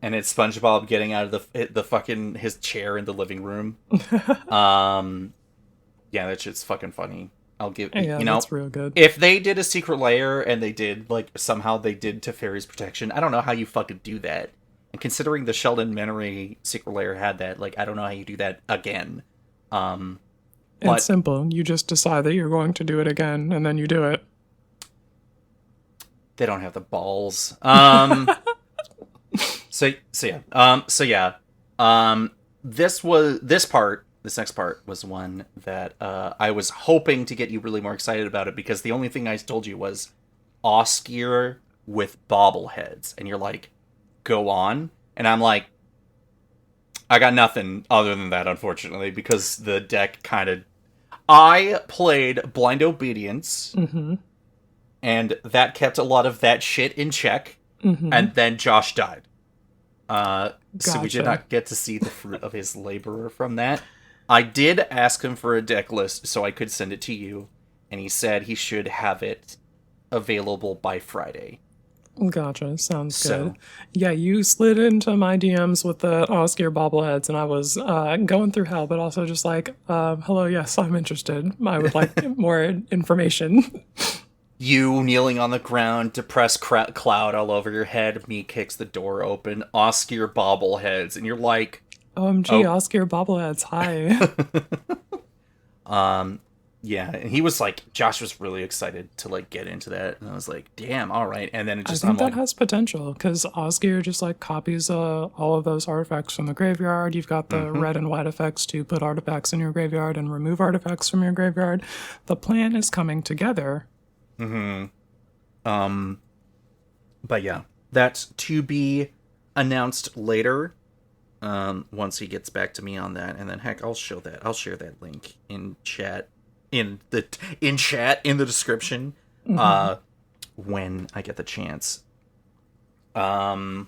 Speaker 2: and it's SpongeBob getting out of the fucking his chair in the living room. Yeah, that shit's fucking funny. I'll give
Speaker 1: that's real good.
Speaker 2: If they did a secret layer and they did somehow they did Teferi's Protection, I don't know how you fucking do that. And considering the Sheldon Menery secret layer had that, I don't know how you do that again.
Speaker 1: It's simple. You just decide that you're going to do it again, and then you do it.
Speaker 2: They don't have the balls. This next part was one that I was hoping to get you really more excited about it, because the only thing I told you was Oscar with bobbleheads, and you're like, go on, and I'm like, I got nothing other than that, unfortunately, because the deck kind of... I played Blind Obedience, and that kept a lot of that shit in check, and then Josh died. So we did not get to see the fruit of his labor from that. I did ask him for a deck list so I could send it to you, and he said he should have it available by Friday.
Speaker 1: Gotcha. Sounds good. Yeah, you slid into my DMs with the Oscar bobbleheads, and I was going through hell, but also just like, hello, yes, I'm interested. I would like more information.
Speaker 2: You kneeling on the ground, depressed cloud all over your head, me kicks the door open, Oscar bobbleheads, and you're like...
Speaker 1: OMG, Oscar bobbleheads, hi.
Speaker 2: Yeah, and he was like, Josh was really excited to get into that, and I was like, damn, all right. And then it just,
Speaker 1: I think that has potential, because Oscar just copies all of those artifacts from the graveyard. You've got the red and white effects to put artifacts in your graveyard and remove artifacts from your graveyard. The plan is coming together.
Speaker 2: But yeah, that's to be announced later. Once he gets back to me on that, and then heck, I'll share that link in chat. In the description, when I get the chance. But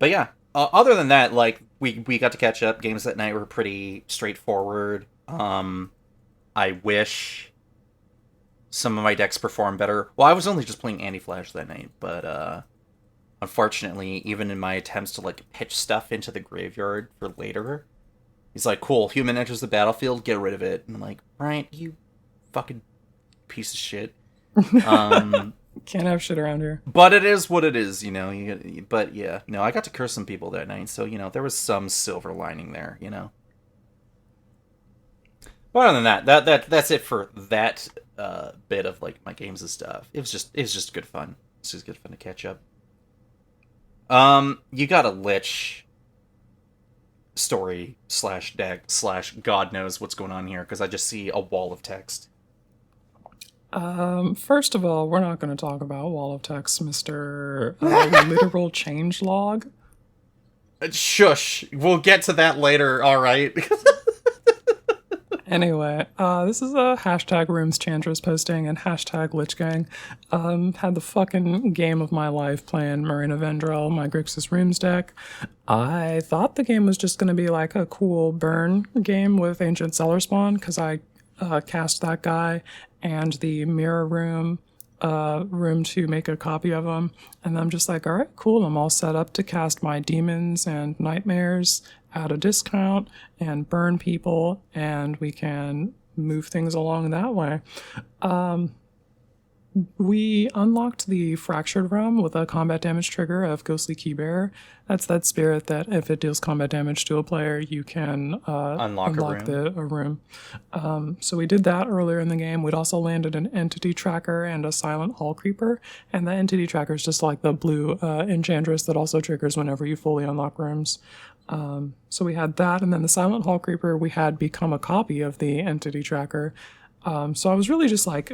Speaker 2: yeah, other than that, we got to catch up. Games that night were pretty straightforward. I wish some of my decks performed better. Well, I was only just playing Anti-Flash that night, but unfortunately, even in my attempts to pitch stuff into the graveyard for later. He's like, cool, human enters the battlefield, get rid of it. And I'm like, Bryant, you fucking piece of shit.
Speaker 1: Can't have shit around here.
Speaker 2: But it is what it is, But yeah, no, I got to curse some people that night, so, there was some silver lining there, But other than that's it for that bit of, my games and stuff. It was just good fun. It's just good fun to catch up. You got a Lich story / deck / God knows what's going on here, because I just see a wall of text.
Speaker 1: First of all, we're not going to talk about wall of text, Mr. Literal Changelog.
Speaker 2: Shush. We'll get to that later, alright?
Speaker 1: Anyway, this is a hashtag Rooms Chantress posting and hashtag Lichgang. Had the fucking game of my life playing Marina Vendrell, my Grixis Rooms deck. I thought the game was just going to be a cool burn game with Ancient Cellar Spawn, because I cast that guy and the Mirror Room room to make a copy of them. And I'm just like, all right, cool. I'm all set up to cast my demons and nightmares at a discount and burn people, and we can move things along that way. We unlocked the Fractured Realm with a combat damage trigger of Ghostly Keybearer. That's that spirit that if it deals combat damage to a player, you can unlock a room. So we did that earlier in the game. We'd also landed an Entity Tracker and a Silent Hall Creeper. And the Entity Tracker is just like the blue Enchantress that also triggers whenever you fully unlock rooms. So we had that, and then the Silent Hall Creeper, we had become a copy of the Entity Tracker. So I was really just like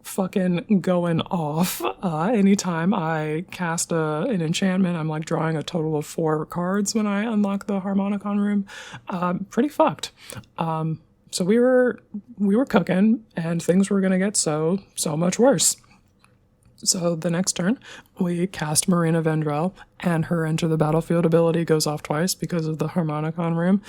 Speaker 1: fucking going off. Anytime I cast an enchantment, I'm like drawing a total of 4 cards when I unlock the Harmonicon room. Pretty fucked. So we were cooking, and things were gonna get so much worse. So the next turn, we cast Marina Vendrell, and her Enter the Battlefield ability goes off twice because of the Harmonicon room.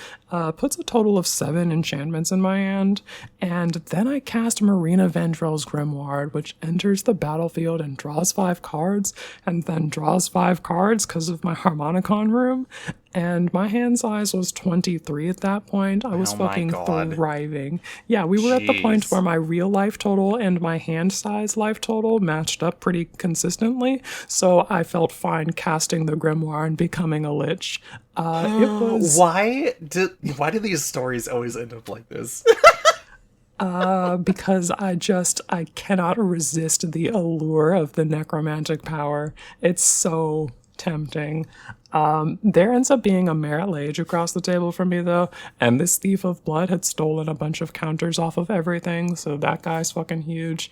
Speaker 1: Puts a total of 7 enchantments in my hand, and then I cast Marina Vendrell's Grimoire, which enters the battlefield and draws 5 cards, and then draws 5 cards because of my Harmonicon room. And my hand size was 23 at that point. I was fucking thriving. Yeah, we were at the point where my real life total and my hand size life total matched up pretty consistently. So I felt fine casting the Grimoire and becoming a Lich. It was...
Speaker 2: Why do these stories always end up like this?
Speaker 1: Because I cannot resist the allure of the necromantic power. It's so tempting. There ends up being a Merit Lage across the table from me, though, and this Thief of Blood had stolen a bunch of counters off of everything, so that guy's fucking huge.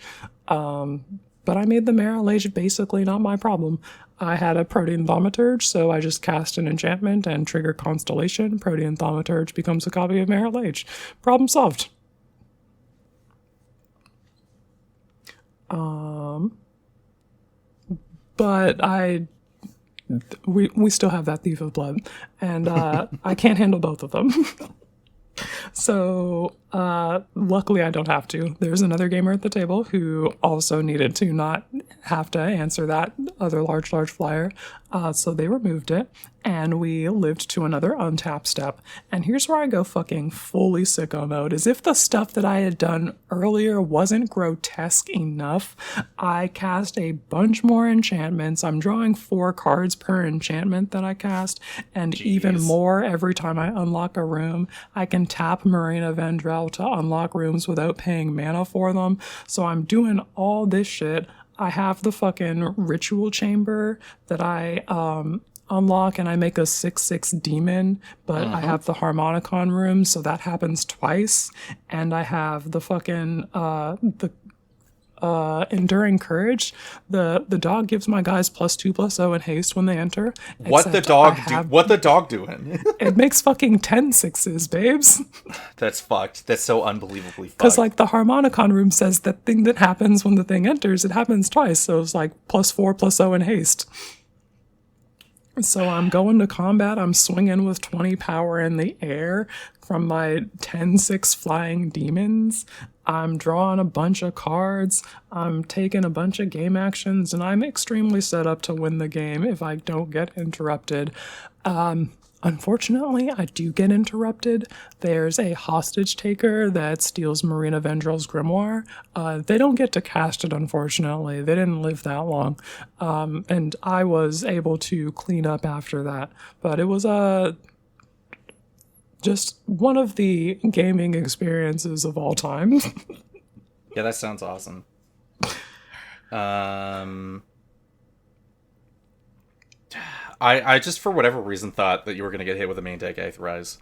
Speaker 1: But I made the Merit Lage basically not my problem. I had a Protean Thaumaturge, so I just cast an enchantment and trigger Constellation. Protean Thaumaturge becomes a copy of Merit Lage. Problem solved. But we still have that Thief of Blood, and I can't handle both of them. So luckily I don't have to. There's another gamer at the table who also needed to not have to answer that other large flyer. So they removed it, and we lived to another untap step. And here's where I go fucking fully sicko mode. As if the stuff that I had done earlier wasn't grotesque enough, I cast a bunch more enchantments. I'm drawing 4 cards per enchantment that I cast, and even more every time I unlock a room. I can tap Marina Vendrell to unlock rooms without paying mana for them. So I'm doing all this shit. I have the fucking Ritual Chamber that I unlock, and I make a 6/6 demon, but I have the Harmonicon room, so that happens twice. And I have the fucking Enduring Courage. The dog gives my guys +2/+0 and haste when they enter.
Speaker 2: What the dog doing?
Speaker 1: It makes fucking 10 6s, babes.
Speaker 2: That's fucked. That's so unbelievably fucked.
Speaker 1: Because like the Harmonicon room says that thing that happens when the thing enters, it happens twice. So it's like +4/+0 and haste. So I'm going to combat. I'm swinging with 20 power in the air from my 10/6 flying demons. I'm drawing a bunch of cards. I'm taking a bunch of game actions, and I'm extremely set up to win the game if I don't get interrupted. Unfortunately, I do get interrupted. There's a hostage taker that steals Marina Vendrell's Grimoire. They don't get to cast it, unfortunately. They didn't live that long. And I was able to clean up after that. But it was just one of the gaming experiences of all time.
Speaker 2: Yeah, that sounds awesome. I just, for whatever reason, thought that you were going to get hit with a main deck Aetherize.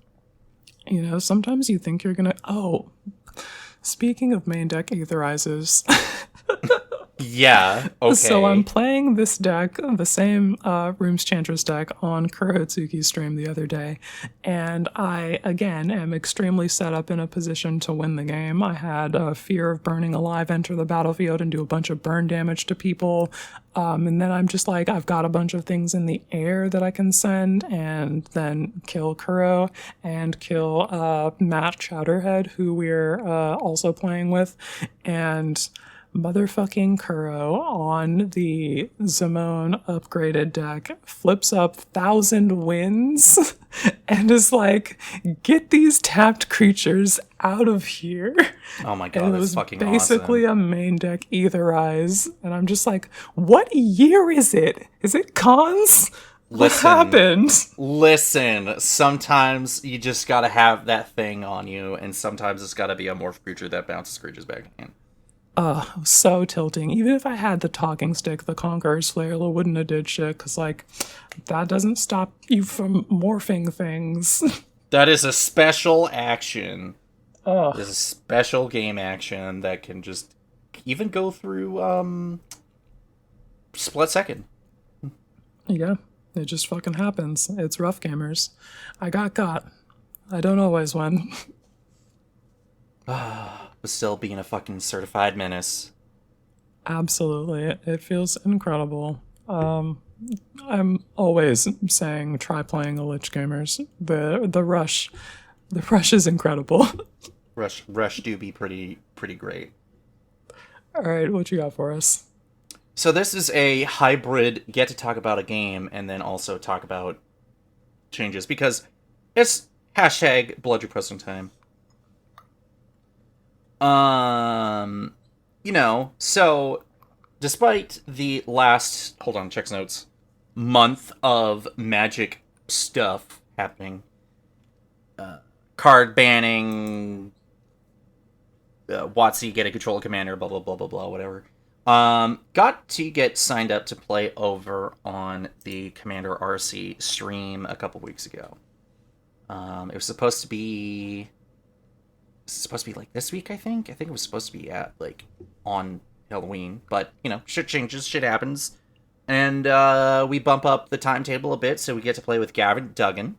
Speaker 1: You know, sometimes you think you're going to... Oh, speaking of main deck Aetherizes...
Speaker 2: Yeah, okay.
Speaker 1: So I'm playing this deck, the same Rooms Chantress deck, on Kurohitsuki's stream the other day, and I, again, am extremely set up in a position to win the game. I had a Fear of Burning Alive enter the battlefield and do a bunch of burn damage to people, and then I'm just like, I've got a bunch of things in the air that I can send, and then kill Kuro, and kill Matt Chowderhead, who we're also playing with, and... motherfucking Kuro on the Zimone upgraded deck flips up 1,000 Winds and is like, get these tapped creatures out of here.
Speaker 2: Oh my god,
Speaker 1: And it
Speaker 2: that's
Speaker 1: was
Speaker 2: fucking
Speaker 1: basically
Speaker 2: awesome.
Speaker 1: a main deck Aetherize. And I'm just like, what year is it? Is it cons? What happened?
Speaker 2: Listen, sometimes you just gotta have that thing on you, and sometimes it's gotta be a morph creature that bounces creatures back in.
Speaker 1: So tilting. Even if I had the talking stick, the Conqueror's Flail wouldn't have did shit, because, like, that doesn't stop you from morphing things.
Speaker 2: That is a special action.
Speaker 1: Ugh.
Speaker 2: There's a special game action that can just even go through, split second.
Speaker 1: Yeah, it just fucking happens. It's rough, gamers. I got got. I don't always win.
Speaker 2: But still being a fucking certified menace.
Speaker 1: Absolutely. It feels incredible. I'm always saying try playing a Lich, gamers. The rush is incredible.
Speaker 2: Rush do be pretty great.
Speaker 1: All right, what you got for us?
Speaker 2: So this is a hybrid get to talk about a game and then also talk about changes because it's hashtag Blood Repressing time. So despite the last, hold on, checks notes, month of Magic stuff happening, card banning, WotC getting control of commander, blah, blah, blah, blah, blah, whatever. Got to get signed up to play over on the Commander RC stream a couple weeks ago. It was supposed to be like this week, I think. I think it was supposed to be at like on Halloween, but shit changes, shit happens, and we bump up the timetable a bit, so we get to play with Gavin Duggan,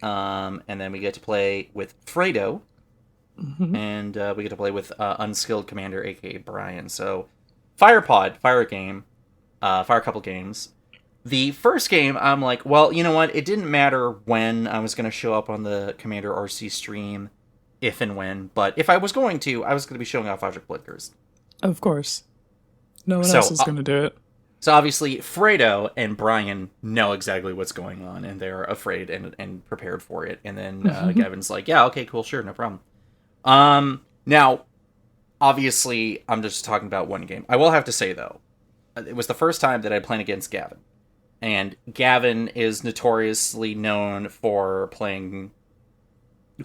Speaker 2: and then we get to play with Fredo, and we get to play with Unskilled Commander, aka Brian. So fire a couple games. The first game, I'm like, well, you know what? It didn't matter when I was going to show up on the Commander RC stream, if and when, but if I was going to be showing off Object Blinkers.
Speaker 1: Of course. No one else is going to do it.
Speaker 2: So obviously, Fredo and Brian know exactly what's going on, and they're afraid and prepared for it. And then Gavin's like, yeah, okay, cool, sure, no problem. Now, obviously, I'm just talking about one game. I will have to say, though, it was the first time that I played against Gavin. And Gavin is notoriously known for playing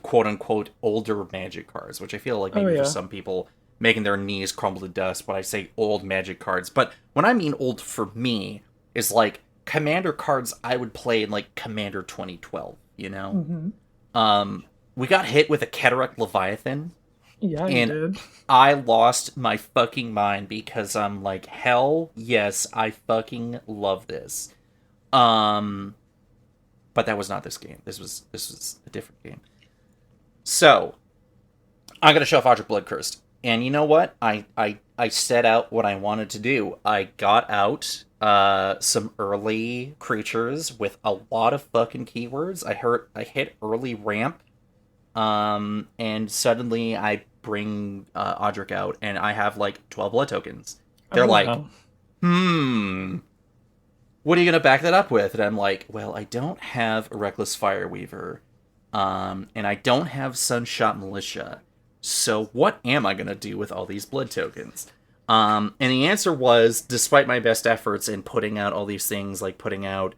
Speaker 2: quote-unquote older Magic cards, which I feel like maybe for some people making their knees crumble to dust when I say old Magic cards. But when I mean old for me, is like Commander cards I would play in like Commander 2012, you know? We got hit with a Cataract Leviathan.
Speaker 1: Yeah, you did.
Speaker 2: I lost my fucking mind because I'm like, hell yes, I fucking love this. But that was not this game. This was a different game. So, I'm gonna show off Object Blood Cursed. And you know what? I set out what I wanted to do. I got out some early creatures with a lot of fucking keywords. I hit early ramp. And suddenly I bring Audric out, and I have like 12 blood tokens. They're what are you gonna back that up with? And I'm like, well, I don't have a Reckless Fireweaver, and I don't have Sunshot Militia. So what am I gonna do with all these blood tokens? And the answer was, despite my best efforts in putting out all these things, like putting out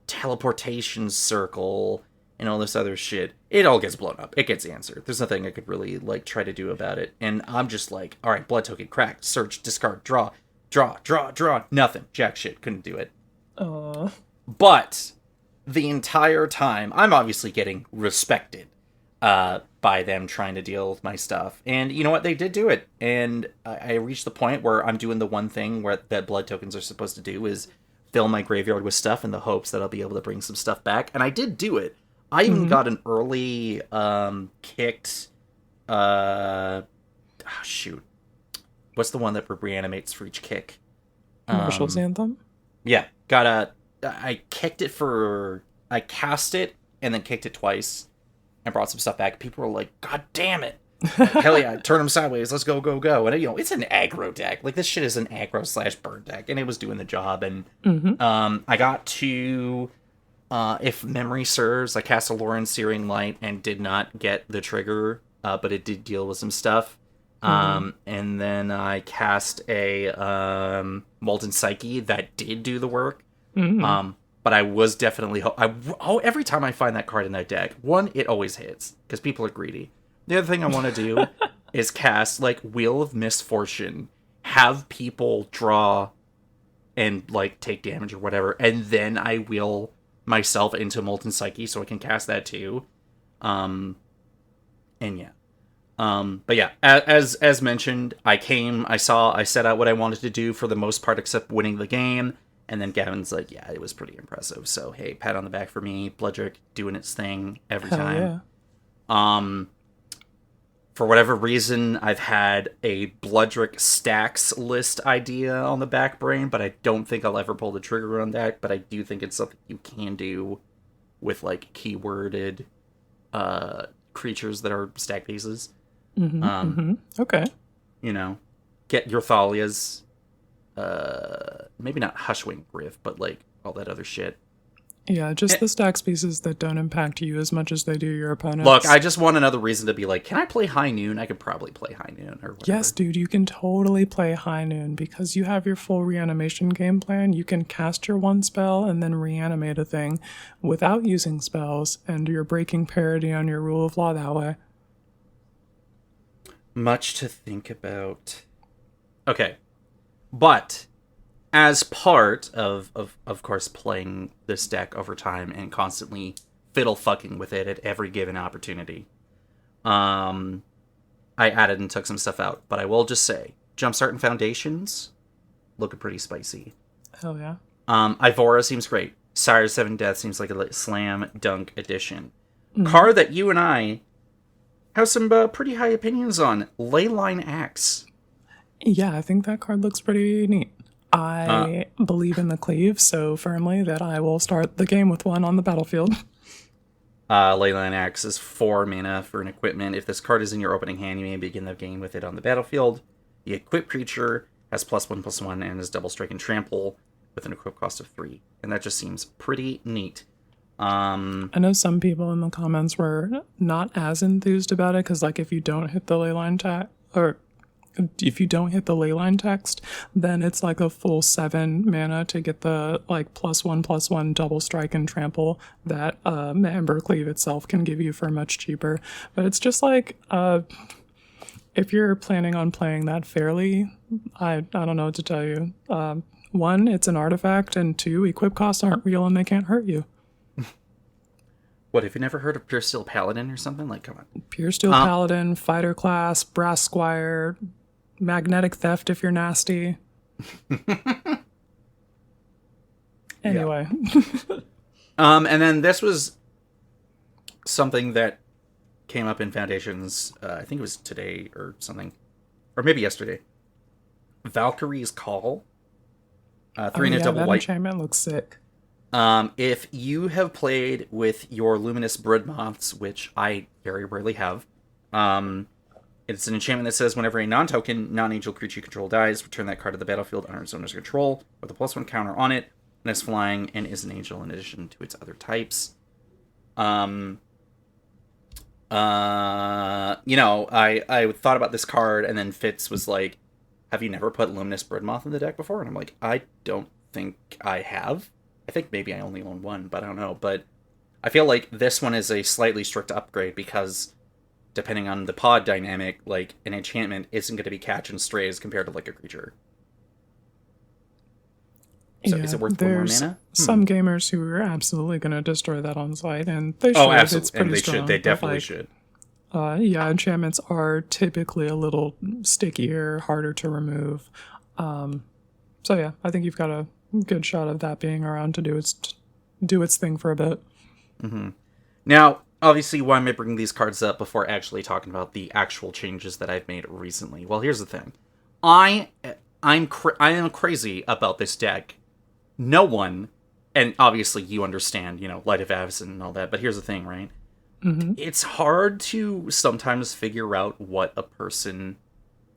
Speaker 2: Teleportation Circle and all this other shit, it all gets blown up. It gets answered. There's nothing I could really like try to do about it. And I'm just like, all right, blood token, crack, search, discard, draw, nothing, jack shit, couldn't do it. But the entire time, I'm obviously getting respected by them trying to deal with my stuff. And you know what? They did do it. And I reached the point where I'm doing the one thing that blood tokens are supposed to do, is fill my graveyard with stuff in the hopes that I'll be able to bring some stuff back. And I did do it. I even got an early kicked... shoot. What's the one that reanimates for each kick?
Speaker 1: Marshall's Anthem?
Speaker 2: Yeah. I cast it and then kicked it twice and brought some stuff back. People were like, God damn it. Hell yeah, turn them sideways. Let's go, go, go. And it's an aggro deck. Like, this shit is an aggro/burn deck, and it was doing the job. And I got to, if memory serves, I cast a Lauren Searing Light and did not get the trigger, but it did deal with some stuff. And then I cast a Molten Psyche that did do the work. But I was definitely every time I find that card in that deck, one, it always hits because people are greedy. The other thing I want to do is cast, like, Wheel of Misfortune, have people draw and, like, take damage or whatever, and then I wheel myself into Molten Psyche so I can cast that too. And yeah. But yeah, as mentioned, I set out what I wanted to do for the most part except winning the game, and then Gavin's like, yeah, it was pretty impressive. So, hey, pat on the back for me. Bloodrick doing its thing every time. Yeah. For whatever reason, I've had a Bloodrick stacks list idea on the back brain, but I don't think I'll ever pull the trigger on that. But I do think it's something you can do with, like, keyworded creatures that are stack pieces.
Speaker 1: Okay.
Speaker 2: Get your Thalias. Maybe not Hushwing Griff, but, like, all that other shit.
Speaker 1: Yeah, just the stack pieces that don't impact you as much as they do your opponents.
Speaker 2: Look, I just want another reason to be like, can I play High Noon? I could probably play High Noon or whatever.
Speaker 1: Yes, dude, you can totally play High Noon because you have your full reanimation game plan. You can cast your one spell and then reanimate a thing without using spells, and you're breaking parity on your rule of law that way.
Speaker 2: Much to think about. Okay. But as part of course, playing this deck over time and constantly fiddle fucking with it at every given opportunity, I added and took some stuff out. But I will just say, Jumpstart and Foundations looking pretty spicy.
Speaker 1: Hell yeah.
Speaker 2: Ivora seems great. Sire 7 Death seems like a slam dunk addition. Card that you and I have some pretty high opinions on. Leyline Axe.
Speaker 1: Yeah, I think that card looks pretty neat. I believe in the Cleave so firmly that I will start the game with one on the battlefield.
Speaker 2: Leyline Axe is 4 mana for an equipment. If this card is in your opening hand, you may begin the game with it on the battlefield. The equipped creature has +1/+1 and is double strike and trample with an equip cost of 3. And that just seems pretty neat.
Speaker 1: I know some people in the comments were not as enthused about it because, like, if you don't hit the leyline text, then it's like a full 7 mana to get the, like, +1/+1 double strike and trample that Amber Cleave itself can give you for much cheaper. But it's just like, if you're planning on playing that fairly, I don't know what to tell you. 1, it's an artifact, and 2, equip costs aren't real and they can't hurt you.
Speaker 2: What, have you never heard of Pure Steel Paladin or something? Like, come on.
Speaker 1: Pure Steel Paladin, Fighter Class, Brass Squire, Magnetic Theft if you're nasty. Anyway.
Speaker 2: And then this was something that came up in Foundations, I think it was today or something. Or maybe yesterday. Valkyrie's Call. 3 and a double
Speaker 1: that
Speaker 2: white.
Speaker 1: enchantment looks sick.
Speaker 2: If you have played with your Luminous Broodmoths, which I very rarely have, it's an enchantment that says whenever a non-token, non-angel creature you control dies, return that card to the battlefield under its owner's control with a +1 counter on it, and it's flying and is an angel in addition to its other types. I thought about this card, and then Fitz was like, have you never put Luminous Broodmoth in the deck before? And I'm like, I don't think I have. I think maybe I only own one, but I don't know. But I feel like this one is a slightly strict upgrade because depending on the pod dynamic, like, an enchantment isn't going to be catch and strays compared to, like, a creature. So is it worth 1 more mana?
Speaker 1: Some gamers who are absolutely going to destroy that on site, and they should.
Speaker 2: Oh, absolutely.
Speaker 1: It's pretty
Speaker 2: and they
Speaker 1: strong,
Speaker 2: should. They definitely should.
Speaker 1: Enchantments are typically a little stickier, harder to remove. So yeah, I think you've got a good shot of that being around to do its thing for a bit.
Speaker 2: Mm-hmm. Now, obviously, why am I bringing these cards up before actually talking about the actual changes that I've made recently? Well, here's the thing. I am crazy about this deck. No one, and obviously you understand, Light of Avacyn and all that, but here's the thing, right? it's hard to sometimes figure out what a person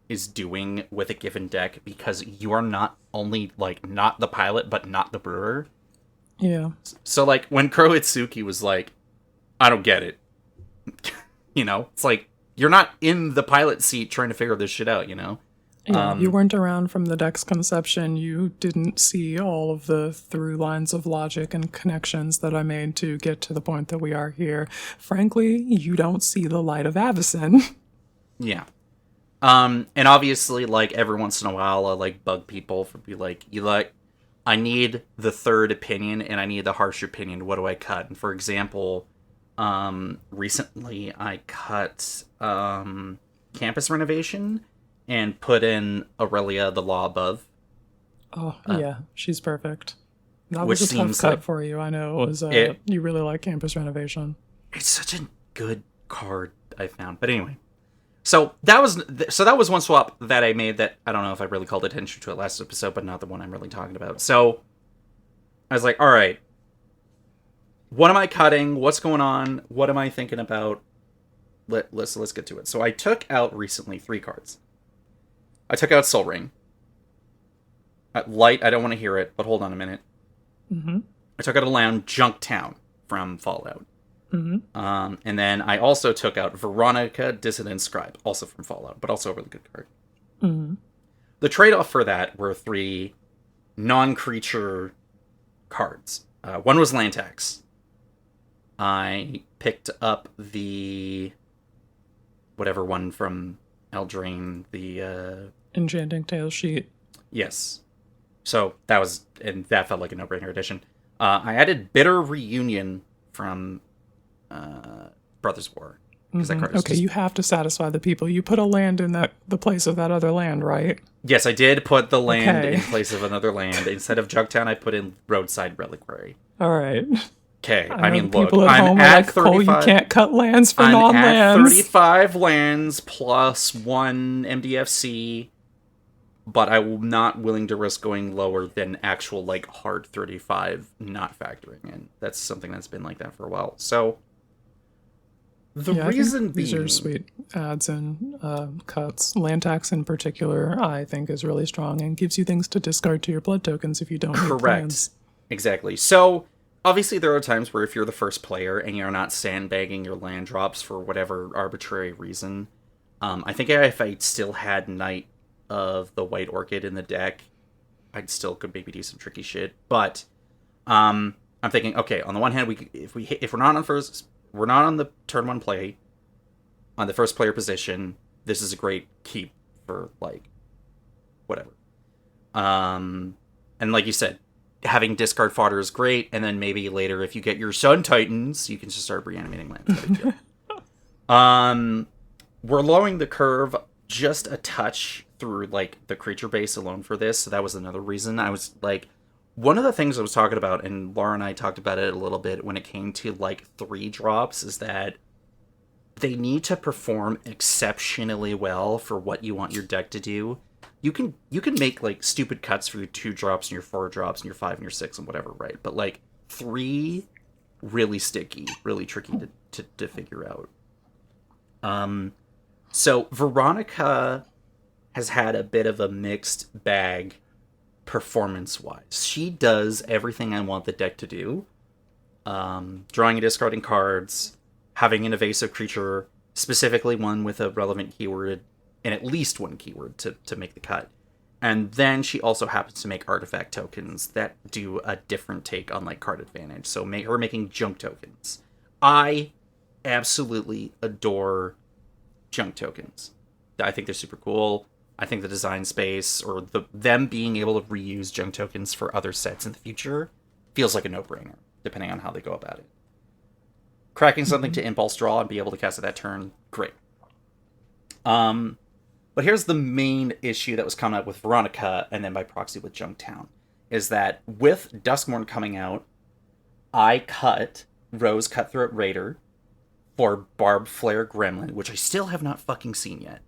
Speaker 2: is doing with a given deck because you are not only like not the pilot but not the brewer.
Speaker 1: Yeah.
Speaker 2: So like when Kurohitsuki was like, I don't get it. It's like you're not in the pilot seat trying to figure this shit out,
Speaker 1: Yeah, you weren't around from the deck's conception. You didn't see all of the through lines of logic and connections that I made to get to the point that we are here. Frankly, you don't see the light of Avacyn.
Speaker 2: Yeah. And obviously, like, every once in a while, I, like, bug people for be like, I need the third opinion, and I need the harsh opinion. What do I cut? And for example, recently I cut, Campus Renovation and put in Aurelia, the Law Above.
Speaker 1: Oh, yeah, she's perfect. That
Speaker 2: which
Speaker 1: was a tough
Speaker 2: seems
Speaker 1: cut
Speaker 2: like
Speaker 1: for you. I know it was, you really like Campus Renovation.
Speaker 2: It's such a good card, I found. But anyway. So that was one swap that I made that I don't know if I really called attention to it last episode, but not the one I'm really talking about. So I was like, all right, what am I cutting? What's going on? What am I thinking about? Let's get to it. So I took out recently 3 cards. I took out Soul Ring. Light, I don't want to hear it, but hold on a minute.
Speaker 1: Mm-hmm.
Speaker 2: I took out Alound Junktown from Fallout.
Speaker 1: Mm-hmm.
Speaker 2: And then I also took out Veronica, Dissident Scribe, also from Fallout, but also a really good card.
Speaker 1: Mm-hmm.
Speaker 2: The trade-off for that were 3 non-creature cards. One was land tax. I picked up the whatever one from Eldraine, the
Speaker 1: Enchanting Tales sheet.
Speaker 2: Yes. So that felt like a no-brainer addition. I added Bitter Reunion from Brothers War.
Speaker 1: Mm-hmm. That card is you have to satisfy the people. You put a land in the place of that other land, right?
Speaker 2: Yes, I did put the land in place of another land. Instead of Jugtown, I put in Roadside Reliquary.
Speaker 1: All right.
Speaker 2: Okay, I mean, look,
Speaker 1: people at home
Speaker 2: I'm
Speaker 1: are
Speaker 2: at
Speaker 1: like,
Speaker 2: 35.
Speaker 1: Cole, you can't cut lands for
Speaker 2: I'm
Speaker 1: non-lands.
Speaker 2: at 35 lands plus 1 MDFC, but I'm not willing to risk going lower than actual, like, hard 35, not factoring in. That's something that's been like that for a while. So, the reason being...
Speaker 1: These are sweet adds and cuts. Land tax in particular, I think, is really strong and gives you things to discard to your blood tokens if you don't need plans.
Speaker 2: Exactly. So... Obviously, there are times where if you're the first player and you're not sandbagging your land drops for whatever arbitrary reason, I think if I still had Knight of the White Orchid in the deck, I still could maybe do some tricky shit. But I'm thinking, okay, on the one hand, if we're not on the turn 1 play, on the first player position, this is a great keep for like whatever. And like you said, having discard fodder is great, and then maybe later if you get your Sun Titans, you can just start reanimating lands. We're lowering the curve just a touch through like the creature base alone for this, so that was another reason. I was like, one of the things I was talking about, and Laura and I talked about it a little bit when it came to like 3 drops, is that they need to perform exceptionally well for what you want your deck to do. You can make like stupid cuts for your 2 drops and your 4 drops and your 5 and your 6 and whatever, right? But like 3, really sticky, really tricky to figure out. So Veronica has had a bit of a mixed bag performance-wise. She does everything I want the deck to do. Drawing and discarding cards, having an evasive creature, specifically one with a relevant keyword, and at least 1 keyword to make the cut. And then she also happens to make artifact tokens that do a different take on like card advantage. So her making junk tokens. I absolutely adore junk tokens. I think they're super cool. I think the design space or them being able to reuse junk tokens for other sets in the future feels like a no-brainer, depending on how they go about it. Cracking something to impulse draw and be able to cast it that turn, great. But here's the main issue that was coming up with Veronica, and then by proxy with Junktown, is that with Duskmourn coming out, I cut Rose Cutthroat Raider for Barb Flare Gremlin, which I still have not fucking seen yet.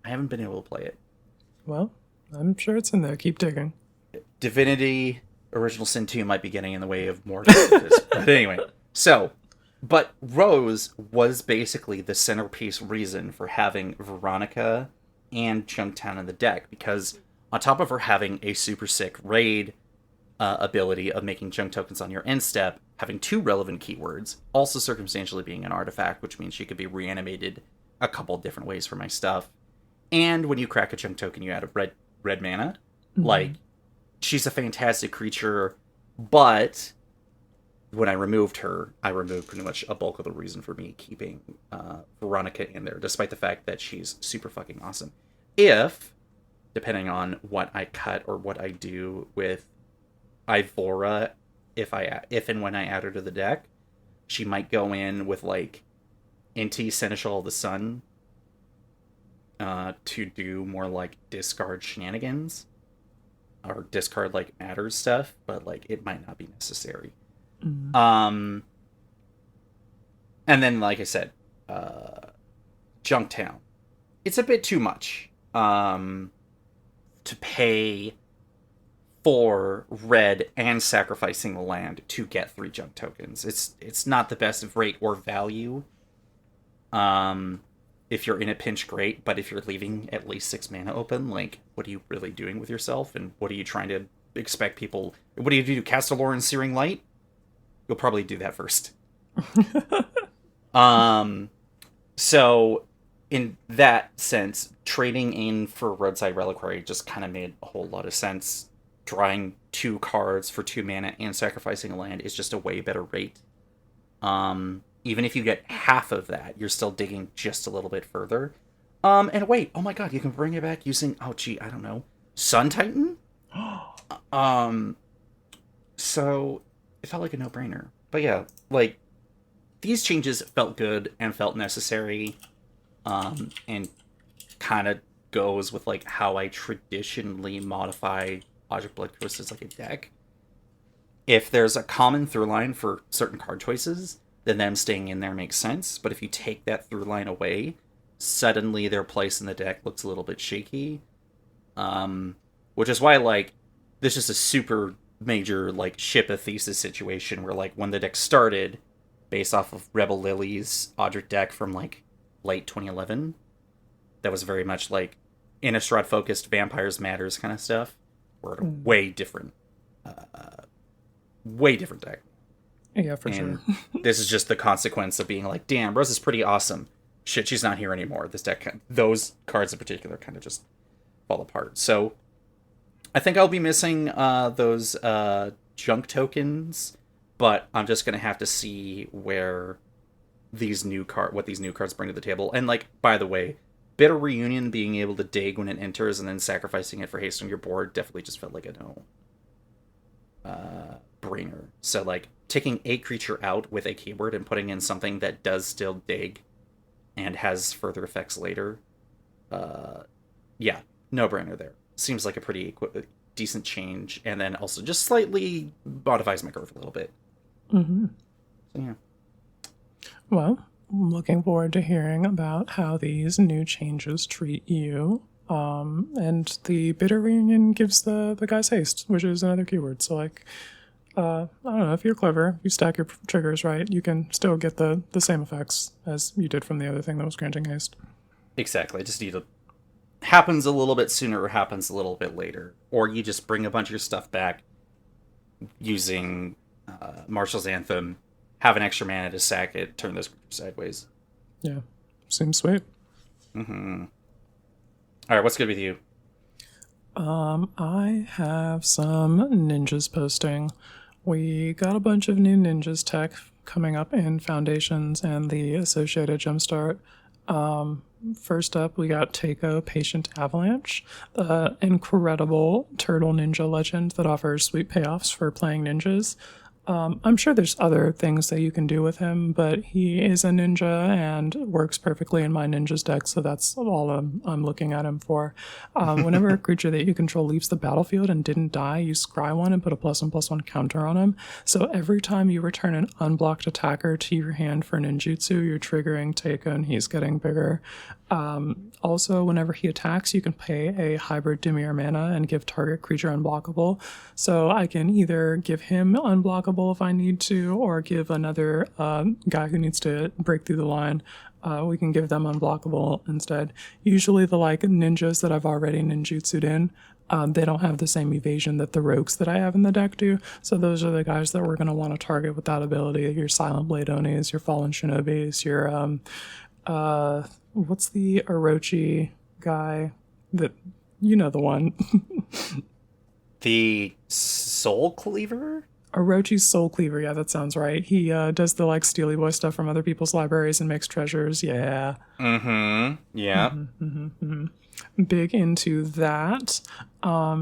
Speaker 2: I haven't been able to play it.
Speaker 1: Well, I'm sure it's in there. Keep digging.
Speaker 2: Divinity Original Sin 2 might be getting in the way of more this. But anyway, so But Rose was basically the centerpiece reason for having Veronica and Junktown in the deck, because on top of her having a super sick raid ability of making junk tokens on your end step, having two relevant keywords, also circumstantially being an artifact, which means she could be reanimated a couple different ways for my stuff. And when you crack a junk token, you add a red mana. Mm-hmm. Like, she's a fantastic creature, but when I removed her, I removed pretty much a bulk of the reason for me keeping Veronica in there, despite the fact that she's super fucking awesome. If, depending on what I cut or what I do with Ivora, if and when I add her to the deck, she might go in with like Inti Seneschal of the Sun to do more like discard shenanigans or discard like matters stuff, but like it might not be necessary. Mm-hmm. And then like I said, Junktown, it's a bit too much to pay for red and sacrificing the land to get 3 junk tokens. It's not the best of rate or value. If you're in a pinch, great, but if you're leaving at least 6 mana open, like, what are you really doing with yourself? And what are you trying to expect people... What do you do? Cast a Lore and Searing Light? You'll probably do that first. So, in that sense, trading in for Roadside Reliquary just kind of made a whole lot of sense. Drawing 2 cards for 2 mana and sacrificing a land is just a way better rate. Even if you get half of that, you're still digging just a little bit further. And wait, oh my god, you can bring it back using, I don't know, Sun Titan? So, it felt like a no-brainer. But yeah, like, these changes felt good and felt necessary, and kind of goes with, like, how I traditionally modify Logic Blood Twist as, like, a deck. If there's a common through line for certain card choices, then them staying in there makes sense. But if you take that through line away, suddenly their place in the deck looks a little bit shaky. Which is why, like, this is a super major, like, ship a thesis situation where, like, when the deck started, based off of Rebel Lily's Audric deck from, like, late 2011, that was very much, like, Innistrad-focused Vampires Matters kind of stuff, were a way different deck.
Speaker 1: Yeah, for sure.
Speaker 2: This is just the consequence of being like, damn, Rose is pretty awesome. Shit, she's not here anymore. This deck, those cards in particular, kind of just fall apart. So, I think I'll be missing those junk tokens, but I'm just gonna have to see where what these new cards bring to the table. And like, by the way, Bitter Reunion being able to dig when it enters and then sacrificing it for haste on your board definitely just felt like a no-brainer. So like, taking a creature out with a keyword and putting in something that does still dig and has further effects later, yeah, no-brainer there. Seems like a pretty decent change, and then also just slightly modifies my curve a little bit.
Speaker 1: Mm-hmm.
Speaker 2: So, yeah.
Speaker 1: Well, I'm looking forward to hearing about how these new changes treat you. And the Bitter Reunion gives the guys haste, which is another keyword. So, like, I don't know, if you're clever, you stack your triggers right, you can still get the same effects as you did from the other thing that was granting haste. Exactly. I just need to... Happens a little bit sooner or happens a little bit later. Or you just bring a bunch of your stuff back using Martial's Anthem, have an extra mana to sack it, turn those creatures sideways. Yeah. Seems sweet. Mm-hmm. Alright, what's good with you? I have some ninjas posting. We got a bunch of new ninjas tech coming up in Foundations and the associated Jumpstart. First up, we got Takeo Patient Avalanche, the incredible turtle ninja legend that offers sweet payoffs for playing ninjas. I'm sure there's other things that you can do with him, but he is a ninja and works perfectly in my ninjas deck, so that's all I'm looking at him for. Whenever a creature that you control leaves the battlefield and didn't die, you scry one and put a +1/+1 counter on him. So every time you return an unblocked attacker to your hand for ninjutsu, you're triggering Takeo and he's getting bigger. Also, whenever he attacks, you can pay a hybrid Dimir mana and give target creature unblockable. So I can either give him unblockable unblockable if I need to, or give another guy who needs to break through the line. We can give them unblockable instead. Usually the like ninjas that I've already ninjutsu'd in, they don't have the same evasion that the rogues that I have in the deck do. So those are the guys that we're going to want to target with that ability. Your Silent Blade Onis, your Fallen Shinobis, your what's the Orochi guy that, you know, the one.
Speaker 2: The Soul Cleaver?
Speaker 1: Orochi's Soul Cleaver, yeah, that sounds right. He does the like Steely Boy stuff from other people's libraries and makes treasures, yeah.
Speaker 2: Yeah.
Speaker 1: Big into that.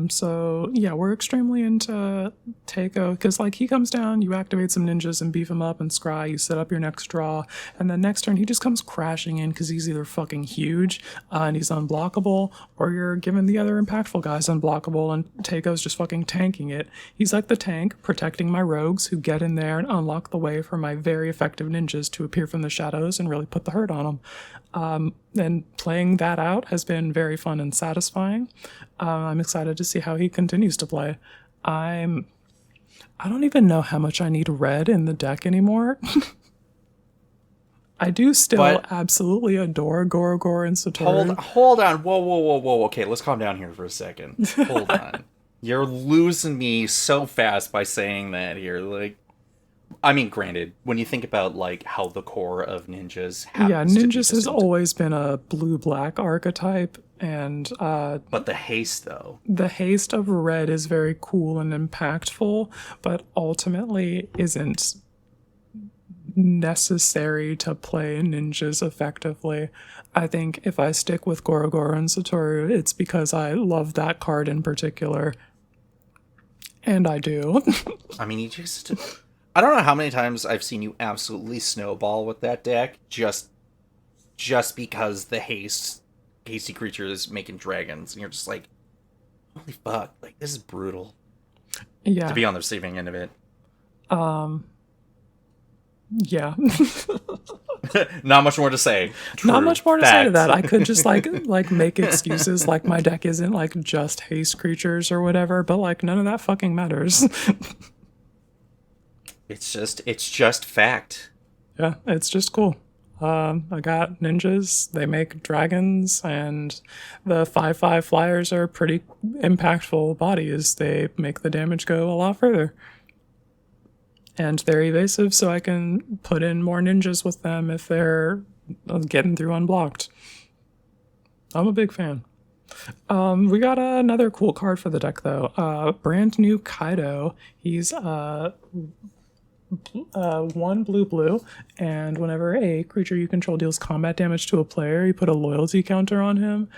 Speaker 1: So yeah, we're extremely into Takeo because like he comes down, you activate some ninjas and beef him up and scry, you set up your next draw, and then next turn he just comes crashing in because he's either fucking huge and he's unblockable, or you're giving the other impactful guys unblockable and Takeo's just fucking tanking it. He's like the tank protecting my rogues who get in there and unlock the way for my very effective ninjas to appear from the shadows and really put the hurt on them. And playing that out has been very fun and satisfying. I'm excited to see how he continues to play. I don't even know how much I need red in the deck anymore. I do still absolutely adore Gorogor and Satoru.
Speaker 2: Hold on. Whoa. Okay, let's calm down here for a second. Hold on. You're losing me so fast by saying that here. Like, I mean, granted, when you think about like how the core of ninjas
Speaker 1: ninjas has always been a blue-black archetype, and
Speaker 2: but the haste though.
Speaker 1: The haste of red is very cool and impactful, but ultimately isn't necessary to play ninjas effectively. I think if I stick with Gorogoro and Satoru, it's because I love that card in particular. And I do.
Speaker 2: I mean, I don't know how many times I've seen you absolutely snowball with that deck just because the hasty creature is making dragons, and you're just like, holy fuck, like this is brutal.
Speaker 1: Yeah.
Speaker 2: To be on the receiving end of it.
Speaker 1: Yeah.
Speaker 2: Not much more to say.
Speaker 1: Not much more to say to that. I could just like make excuses like my deck isn't like just haste creatures or whatever, but like none of that fucking matters.
Speaker 2: It's just fact.
Speaker 1: Yeah, it's just cool. I got ninjas, they make dragons, and the 5/5 flyers are pretty impactful bodies. They make the damage go a lot further. And they're evasive, so I can put in more ninjas with them if they're getting through unblocked. I'm a big fan. We got another cool card for the deck, though. Brand new Kaido. He's 1 blue, and whenever a creature you control deals combat damage to a player, you put a loyalty counter on him.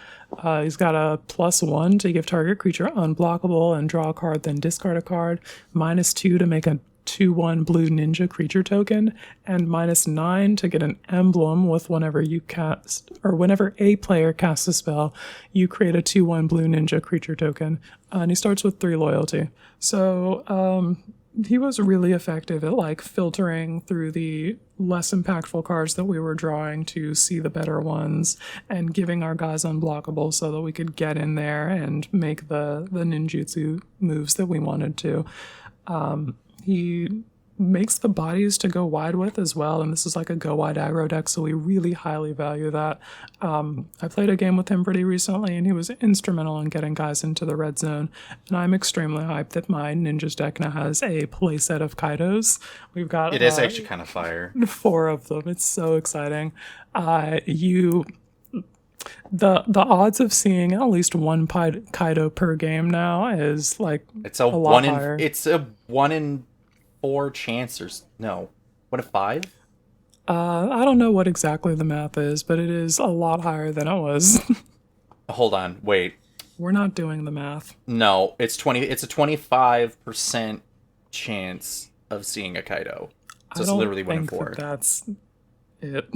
Speaker 1: He's got a +1 to give target creature unblockable and draw a card, then discard a card. -2 to make a 2/1 blue ninja creature token, and -9 to get an emblem with whenever you cast, or whenever a player casts a spell, you create a 2/1 blue ninja creature token. And he starts with 3 loyalty. So, he was really effective at like filtering through the less impactful cards that we were drawing to see the better ones and giving our guys unblockable so that we could get in there and make the ninjutsu moves that we wanted to. He makes the bodies to go wide with as well, and this is like a go wide aggro deck, so we really highly value that. I played a game with him pretty recently, and he was instrumental in getting guys into the red zone, and I'm extremely hyped that my ninjas deck now has a playset of Kaidos. We've got
Speaker 2: it is actually kind of fire.
Speaker 1: 4 of them. It's so exciting. The odds of seeing at least one Kaido per game now is like
Speaker 2: it's a lot higher. It's a 1 in 4 chance, or no, 1 in 5.
Speaker 1: I don't know what exactly the math is, but it is a lot higher than it was.
Speaker 2: Hold on, wait.
Speaker 1: We're not doing the math.
Speaker 2: No, it's 20. It's a 25% chance of seeing a Kaido. So it's literally 1 in 4.
Speaker 1: That's it.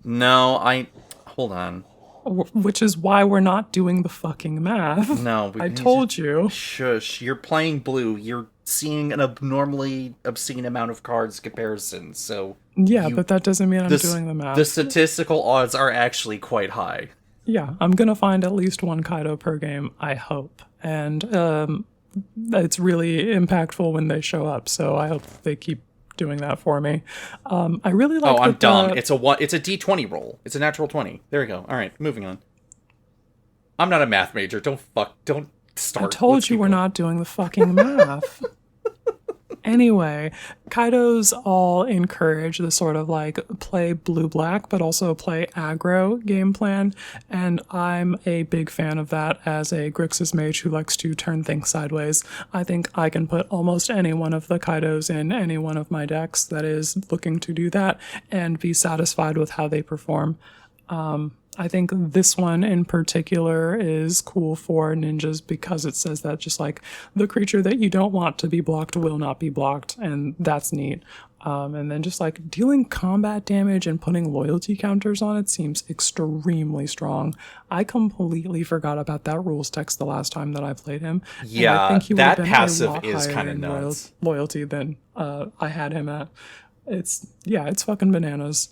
Speaker 2: No, hold on.
Speaker 1: Which is why we're not doing the fucking math.
Speaker 2: No,
Speaker 1: I told you.
Speaker 2: Shush, you're playing blue. You're seeing an abnormally obscene amount of cards comparison. So
Speaker 1: yeah, but that doesn't mean I'm doing the math.
Speaker 2: The statistical odds are actually quite high.
Speaker 1: Yeah, I'm gonna find at least 1 Kaido per game, I hope. And it's really impactful when they show up. So I hope they keep doing that for me. I really like.
Speaker 2: Oh, I'm dumb. It's a D20 roll. It's a natural 20. There we go. All right, moving on. I'm not a math major. Don't start.
Speaker 1: I told you we're not doing the fucking math. Anyway, Kaidos all encourage the sort of like play blue-black, but also play aggro game plan, and I'm a big fan of that as a Grixis mage who likes to turn things sideways. I think I can put almost any one of the Kaidos in any one of my decks that is looking to do that and be satisfied with how they perform. I think this one in particular is cool for ninjas because it says that just like the creature that you don't want to be blocked will not be blocked, and that's neat. And then just like dealing combat damage and putting loyalty counters on it seems extremely strong. I completely forgot about that rules text the last time that I played him.
Speaker 2: Yeah,
Speaker 1: I think he
Speaker 2: that passive is kind of nuts.
Speaker 1: Loyalty than I had him at. It's fucking bananas.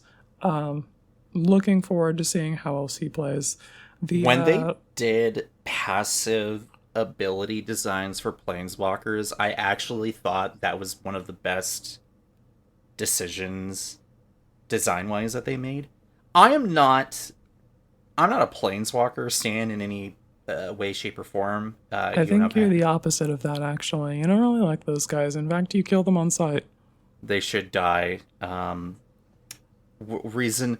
Speaker 1: Looking forward to seeing how else he plays.
Speaker 2: When they did passive ability designs for planeswalkers, I actually thought that was one of the best decisions design-wise that they made. I'm not a planeswalker stan in any way, shape, or form.
Speaker 1: I think you're the opposite of that, actually. You don't really like those guys. In fact, you kill them on sight.
Speaker 2: They should die. Reason...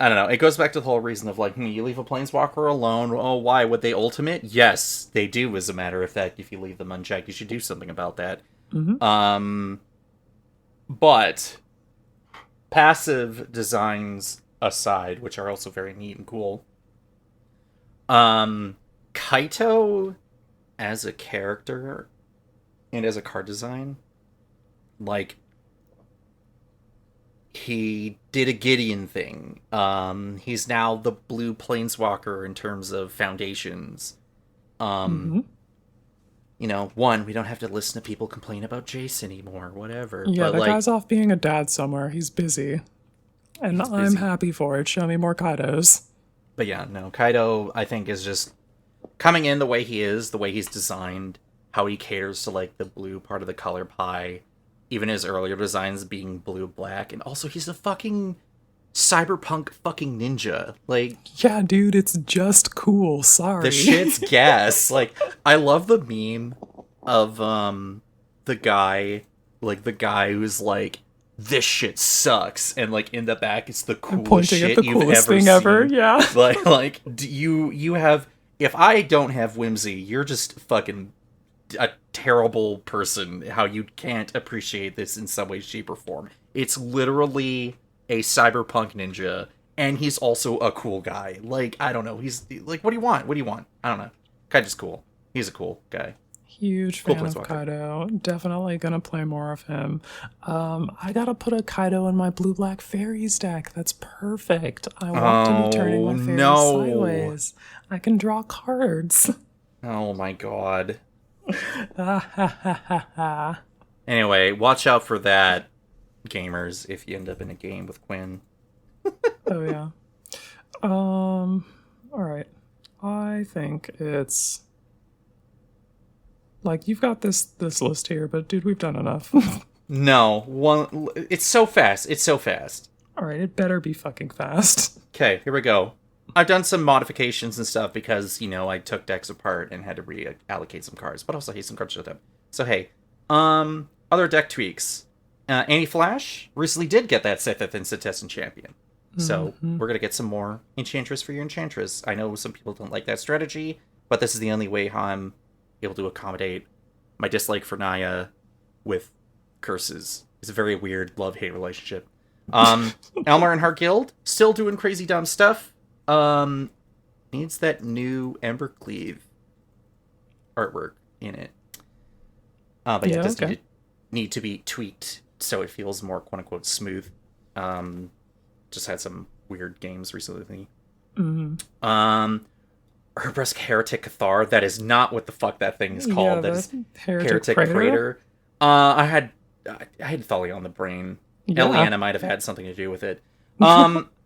Speaker 2: I don't know. It goes back to the whole reason of like, you leave a planeswalker alone. Oh, why? Would they ultimate? Yes, they do. As a matter of fact, if you leave them unchecked, you should do something about that.
Speaker 1: Mm-hmm.
Speaker 2: But passive designs aside, which are also very neat and cool. Kaito as a character and as a card design, like, he did a Gideon thing. He's now the blue planeswalker in terms of foundations. You know, we don't have to listen to people complain about Jace anymore, whatever.
Speaker 1: Yeah,
Speaker 2: but
Speaker 1: that guy's off being a dad somewhere. He's busy. And I'm happy for it. Show me more Kaidos.
Speaker 2: But yeah, no, Kaido, I think, is just coming in the way he is, the way he's designed, how he caters to, like, the blue part of the color pie. Even his earlier designs being blue-black. And also, he's a fucking cyberpunk fucking ninja. Like...
Speaker 1: Yeah, dude, it's just cool. Sorry.
Speaker 2: The shit's gas. Like, I love the meme of, the guy who's like, this shit sucks. And, like, in the back, it's the coolest shit you've ever seen.
Speaker 1: Ever, yeah.
Speaker 2: Like, you have... If I don't have whimsy, you're just fucking... a terrible person, how you can't appreciate this in some way, shape, or form. It's literally a cyberpunk ninja, and he's also a cool guy. Like, I don't know, he's like, what do you want? I don't know. Kaido's cool. He's a cool guy.
Speaker 1: Huge fan of Kaido. Definitely gonna play more of him. I gotta put a Kaido in my blue-black fairies deck. That's perfect. I want to be turning my fairies sideways. I can draw cards.
Speaker 2: Oh my god. Anyway, watch out for that, gamers, if you end up in a game with Quinn.
Speaker 1: Oh yeah. Alright. I think it's like, you've got this list here, but dude, we've done enough.
Speaker 2: No, it's so fast.
Speaker 1: Alright, it better be fucking fast.
Speaker 2: Okay, here we go. I've done some modifications and stuff because, you know, I took decks apart and had to reallocate some cards, but also hate some cards with them. So, hey, other deck tweaks. Anti-Flash recently did get that Sethith Incessant Champion. So, we're going to get some more Enchantress for your Enchantress. I know some people don't like that strategy, but this is the only way how I'm able to accommodate my dislike for Naya with curses. It's a very weird love-hate relationship. Elmer and her guild, still doing crazy dumb stuff. Needs that new Ember Cleave artwork in it. But yeah, it does need to be tweaked so it feels more quote-unquote smooth. Just had some weird games recently. Herbrusque Heretic Cathar, that is not what the fuck that thing is called.
Speaker 1: Yeah,
Speaker 2: that is
Speaker 1: Heretic
Speaker 2: Crater. I had Thalia on the brain. Yeah. Eliana might have had something to do with it.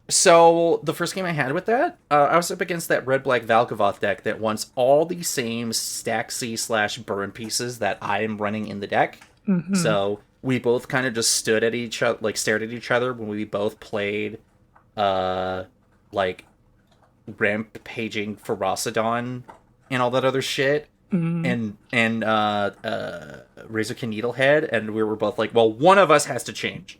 Speaker 2: So the first game I had with that, I was up against that red-black Valgavoth deck that wants all the same stack C/burn pieces that I am running in the deck.
Speaker 1: Mm-hmm.
Speaker 2: So we both kind of just stood at each other, like stared at each other when we both played, like rampaging Ferocidon and all that other shit, and Razorkin Needlehead, and we were both like, well, one of us has to change.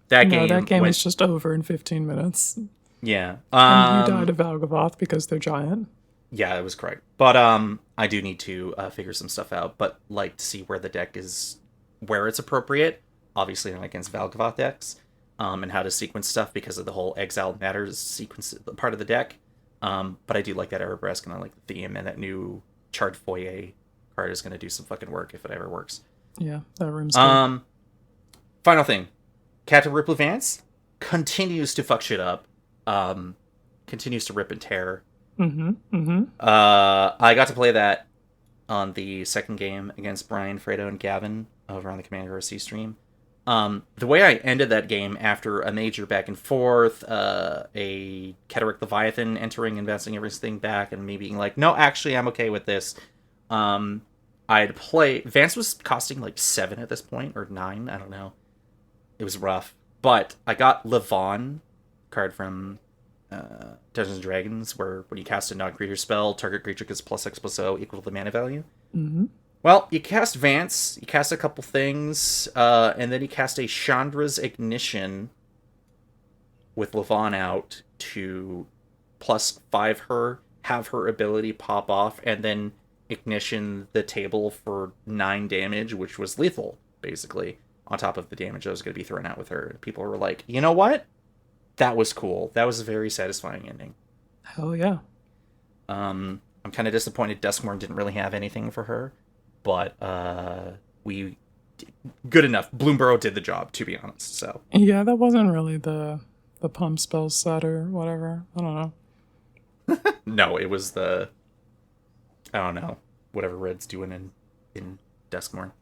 Speaker 2: That game
Speaker 1: is just over in 15 minutes.
Speaker 2: Yeah.
Speaker 1: And you died of Valgavoth because they're giant.
Speaker 2: Yeah, that was correct. But I do need to figure some stuff out, but like to see where the deck is, where it's appropriate. Obviously not against Valgavoth decks, and how to sequence stuff because of the whole Exile Matters sequence part of the deck. But I do like that Arabesque, and I like the theme, and that new Charred Foyer card is going to do some fucking work if it ever works.
Speaker 1: Yeah, that room's good.
Speaker 2: Final thing. Captain Ripley Vance continues to fuck shit up. Continues to rip and tear. I got to play that on the second game against Brian, Fredo, and Gavin over on the Commander OC stream. The way I ended that game after a major back and forth, a Cataract Leviathan entering, investing everything back, and me being like, no, actually, I'm okay with this. I'd play... Vance was costing like 7 at this point, or 9, I don't know. It was rough. But I got Levon, card from Dungeons & Dragons, where when you cast a non-creature spell, target creature gets +X+0 equal to the mana value.
Speaker 1: Mm-hmm.
Speaker 2: Well, you cast Vance, you cast a couple things, and then you cast a Chandra's Ignition with Levon out to +5 her, have her ability pop off, and then ignition the table for 9 damage, which was lethal, basically, on top of the damage that was going to be thrown out with her. People were like, you know what? That was cool. That was a very satisfying ending.
Speaker 1: Hell yeah.
Speaker 2: I'm kind of disappointed Duskmourn didn't really have anything for her, but we... Good enough. Bloomborough did the job, to be honest, so...
Speaker 1: Yeah, that wasn't really the pump spell set or whatever. I don't know.
Speaker 2: No, it was the... I don't know. Whatever Red's doing in Duskmourn.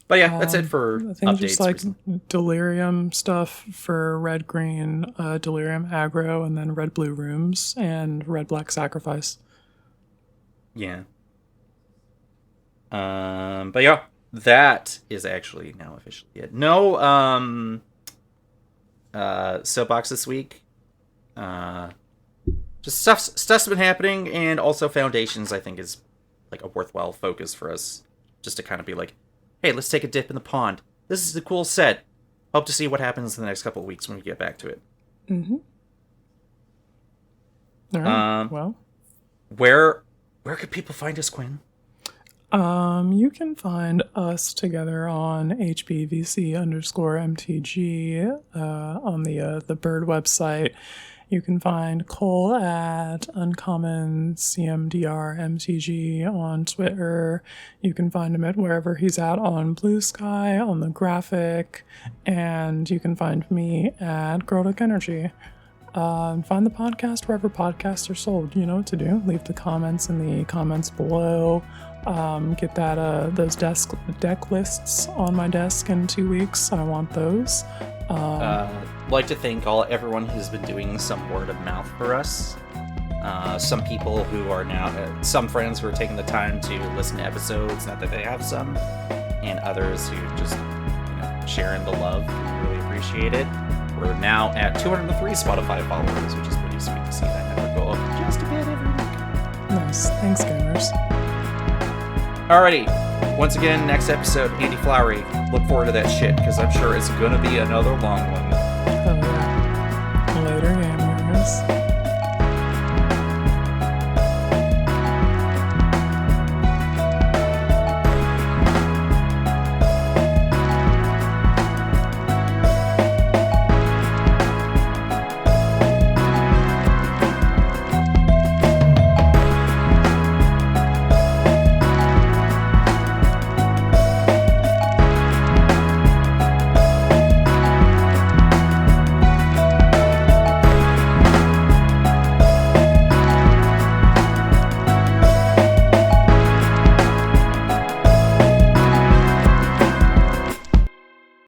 Speaker 2: But yeah, that's it for
Speaker 1: I think
Speaker 2: updates.
Speaker 1: just like Delirium stuff for red-green, Delirium aggro, and then red-blue rooms, and red-black sacrifice.
Speaker 2: Yeah. But yeah, that is actually now officially it. No, soapbox this week. Just stuff's been happening, and also Foundations, I think, is like a worthwhile focus for us, just to kind of be like, hey, let's take a dip in the pond. This is a cool set. Hope to see what happens in the next couple of weeks when we get back to it.
Speaker 1: Mm-hmm. All right. Well,
Speaker 2: where could people find us, Quinn?
Speaker 1: You can find us together on HBVC_MTG on the Bird website. You can find Cole at Uncommon CMDR MTG on Twitter. You can find him at wherever he's at on Blue Sky, on the Graphic, and you can find me at Grodic Energy. Find the podcast wherever podcasts are sold. You know what to do. Leave the comments in the comments below. Get that those deck lists on my desk in 2 weeks. I want those.
Speaker 2: Like to thank everyone who's been doing some word of mouth for us. Some people who are now, some friends who are taking the time to listen to episodes, not that they have some, and others who just sharing the love. Really appreciate it. We're now at 203 Spotify followers, which is pretty sweet to see that number go up just a bit every week.
Speaker 1: Nice. Thanks, gamers.
Speaker 2: Alrighty. Once again, next episode, Andy Flowery. Look forward to that shit, because I'm sure it's going to be another long one.
Speaker 1: Oh, yeah. Later, gamers.